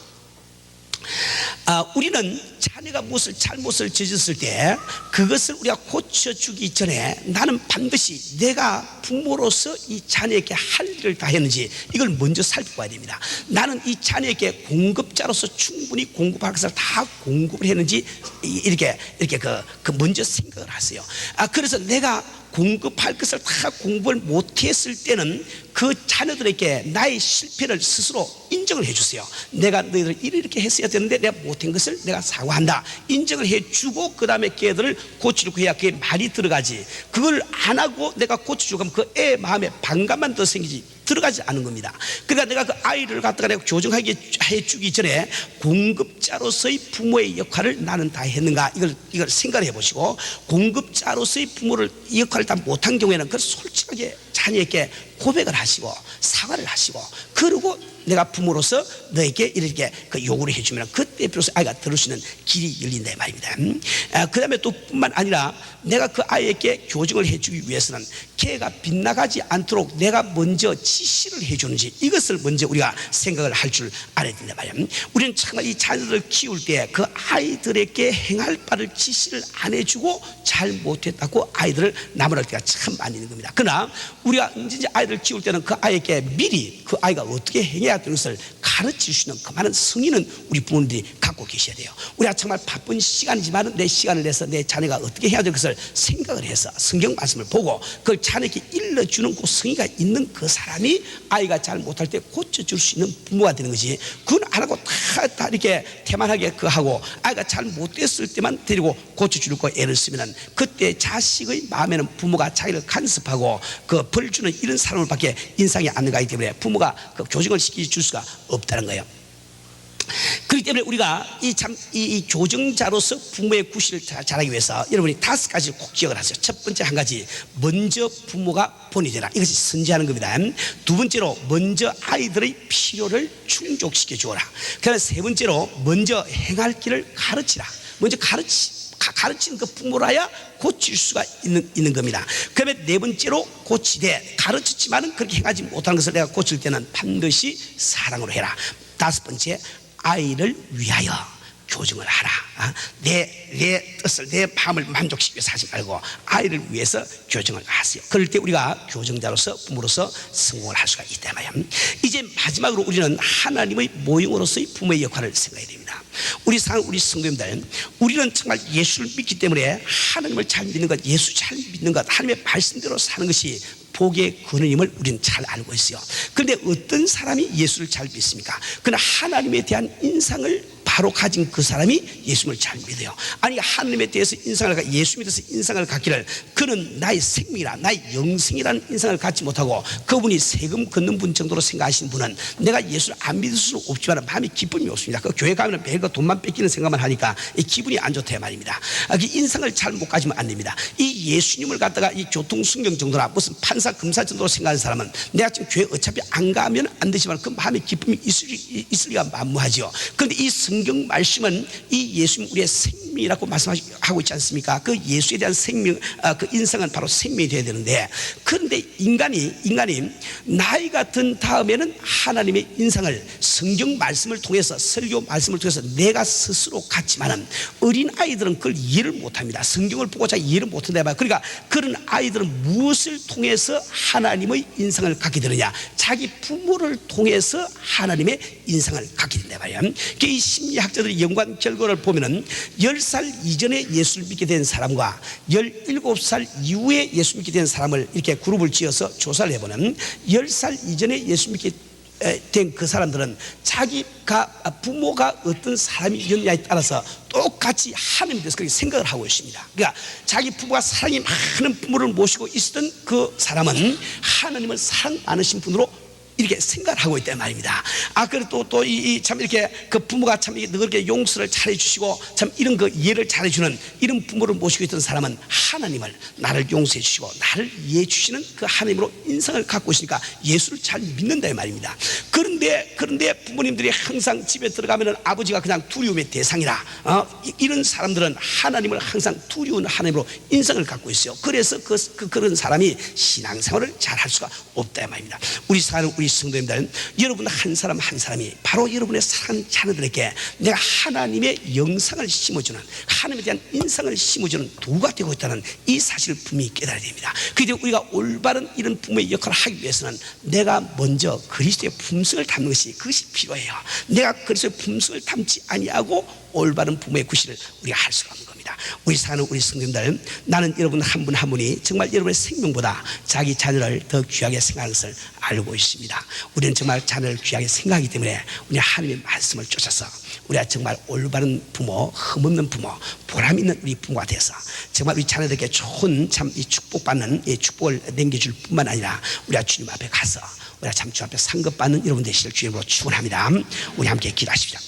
우리는 자녀가 무엇을 잘못을 저질렀을 때 그것을 우리가 고쳐주기 전에 나는 반드시 내가 부모로서 이 자녀에게 할 일을 다 했는지 이걸 먼저 살펴봐야 됩니다. 나는 이 자녀에게 공급자로서 충분히 공급할 것을 다 공급을 했는지 이렇게 먼저 생각을 하세요. 그래서 내가 공급할 것을 다 공부를 못했을 때는 그 자녀들에게 나의 실패를 스스로 인정을 해주세요. 내가 너희들 이렇게 했어야 되는데 내가 못한 것을 내가 사과한다. 인정을 해주고 그 다음에 걔들을 고치려고 해야 그게 말이 들어가지. 그걸 안 하고 내가 고쳐주고 하면 그 애 마음에 반감만 더 생기지 들어가지 않은 겁니다. 그러니까 내가 그 아이를 갖다가 내가 교정하게 해주기 전에 공급자로서의 부모의 역할을 나는 다 했는가, 이걸 생각을 해보시고, 공급자로서의 부모를 이 역할을 다 못한 경우에는 그걸 솔직하게 자녀에게 고백을 하시고 사과를 하시고, 그리고 내가 부모로서 너에게 이렇게 그 요구를 해주면 그때 비로소 아이가 들을 수 있는 길이 열린다 말입니다. 그 다음에 또 뿐만 아니라 내가 그 아이에게 교정을 해주기 위해서는 걔가 빗나가지 않도록 내가 먼저 지시를 해주는지 이것을 먼저 우리가 생각을 할 줄 알아야 된다 말이야. 우리는 정말 이 자녀들을 키울 때 그 아이들에게 행할 바를 지시를 안 해주고 잘 못했다고 아이들을 나무랄 때가 참 많이 있는 겁니다. 그러나 우리가 언제든지 아이들 아이를 키울 때는 그 아이에게 미리 그 아이가 어떻게 행해야 되는 것을 가르칠 수 있는 그 많은 성의는 우리 부모님들이 갖고 계셔야 돼요. 우리가 정말 바쁜 시간이지만 내 시간을 내서 내 자녀가 어떻게 해야 될 것을 생각을 해서 성경 말씀을 보고 그걸 자녀에게 일러주는 그 성의가 있는 그 사람이 아이가 잘 못할 때 고쳐줄 수 있는 부모가 되는 것이, 그건 안 하고 다 이렇게 태만하게 그 하고 아이가 잘 못됐을 때만 데리고 고쳐줄 거 애를 쓰면은 그때 자식의 마음에는 부모가 자기를 간섭하고 그 벌 주는 이런 사람을 밖에 인상이 안 가기 때문에 부모가 그 교정을 시켜줄 수가 없다는 거예요. 그렇기 때문에 우리가 이 교정자로서 부모의 구실을 잘하기 위해서 여러분이 5가지를 꼭 기억을 하세요. 첫 번째 한 가지, 먼저 부모가 본이 되라. 이것이 선지하는 겁니다. 두 번째로, 먼저 아이들의 필요를 충족시켜 주어라. 그다음에 세 번째로, 먼저 행할 길을 가르치라. 먼저 가르치는 그 부모라야 고칠 수가 있는 겁니다. 그다음에 네 번째로, 고치되 가르쳤지만은 그렇게 행하지 못하는 것을 내가 고칠 때는 반드시 사랑으로 해라. 다섯 번째, 아이를 위하여 교정을 하라. 내 뜻을, 내 마음을 만족시키기 위해서 하지 말고 아이를 위해서 교정을 하세요. 그럴 때 우리가 교정자로서, 부모로서 성공을 할 수가 있다 말이야. 이제 마지막으로 우리는 하나님의 모형으로서의 부모의 역할을 생각해야 됩니다. 우리 성도님들, 우리는 정말 예수를 믿기 때문에 하나님을 잘 믿는 것, 예수 잘 믿는 것, 하나님의 말씀대로 사는 것이 복의 근원임을 우리는 잘 알고 있어요. 그런데 어떤 사람이 예수를 잘 믿습니까? 그러나 하나님에 대한 인상을 바로 가진 그 사람이 예수님을 잘 믿어요. 아니, 하나님에 대해서 예수 믿어서 인상을 갖기를, 그는 나의 생명이라, 나의 영생이라는 인상을 갖지 못하고 그분이 세금 걷는 분 정도로 생각하시는 분은 내가 예수를 안 믿을 수는 없지만 마음에 기쁨이 없습니다. 그 교회 가면 매일 그 돈만 뺏기는 생각만 하니까 이 기분이 안 좋다 말입니다. 그 인상을 잘 못 가지면 안 됩니다. 이 예수님을 갖다가 이 교통순경 정도나 무슨 판사 검사 정도로 생각하는 사람은 내가 지금 교회 어차피 안 가면 안 되지만 그 마음에 기쁨이 있을 리가 만무하죠. 그런데 이 성경 말씀은 이 예수님 우리의 생명이라고 말씀하고 있지 않습니까? 그 예수에 대한 생명, 그 인상은 바로 생명이 되어야 되는데, 그런데 인간이 나이가 든 다음에는 하나님의 인상을 성경 말씀을 통해서, 설교 말씀을 통해서 내가 스스로 갖지만은 어린 아이들은 그걸 이해를 못합니다. 성경을 보고 잘 이해를 못한다 말이야. 그러니까 그런 아이들은 무엇을 통해서 하나님의 인상을 갖게 되느냐? 자기 부모를 통해서 하나님의 인상을 갖게 된다 말이야. 이 심리학자들의 연관 결과를 보면은 10살 이전에 예수를 믿게 된 사람과 17살 이후에 예수 믿게 된 사람을 이렇게 그룹을 지어서 조사를 해보면 10살 이전에 예수 믿게 된 그 사람들은 자기가 부모가 어떤 사람이었냐에 따라서 똑같이 하나님에 대해서 그렇게 생각을 하고 있습니다. 그러니까 자기 부모가 사랑이 많은 부모를 모시고 있었던 그 사람은 하나님을 사랑 많으신 분으로 이렇게 생각을 하고 있단 말입니다. 그리고 또 참 이렇게 그 부모가 참 그렇게 용서를 잘해주시고 참 이런 그 이해를 잘해주는 이런 부모를 모시고 있던 사람은 하나님을, 나를 용서해 주시고 나를 이해해 주시는 그 하나님으로 인상을 갖고 있으니까 예수를 잘 믿는다 말입니다. 그런데 부모님들이 항상 집에 들어가면은 아버지가 그냥 두려움의 대상이라, 이런 사람들은 하나님을 항상 두려운 하나님으로 인상을 갖고 있어요. 그래서 그런 사람이 신앙생활을 잘 할 수가 없다 말입니다. 우리 성도님들, 여러분 한 사람 한 사람이 바로 여러분의 사랑하는 자녀들에게 내가 하나님의 영상을 심어주는, 하나님에 대한 인상을 심어주는 도구가 되고 있다는 이 사실을 분명히 깨달아야 됩니다. 그래서 우리가 올바른 이런 부모의 역할을 하기 위해서는 내가 먼저 그리스도의 품성을 담는 그것이 필요해요. 내가 그리스도의 품성을 담지 아니하고 올바른 부모의 구실을 우리가 할 수가 없는 겁니다. 우리 사는 우리 성도님들, 나는 여러분 한 분 한 분이 정말 여러분의 생명보다 자기 자녀를 더 귀하게 생각하는 것을 알고 있습니다. 우리는 정말 자녀를 귀하게 생각하기 때문에 우리 하나님의 말씀을 쫓아서 우리가 정말 올바른 부모, 흠없는 부모, 보람 있는 우리 부모가 돼서 정말 우리 자녀들에게 좋은 참 이 축복받는 이 축복을 남겨줄 뿐만 아니라 우리가 주님 앞에 가서 우리가 참 주 앞에 상급받는 여러분 되시길 주님으로 축원합니다. 우리 함께 기도하십시오.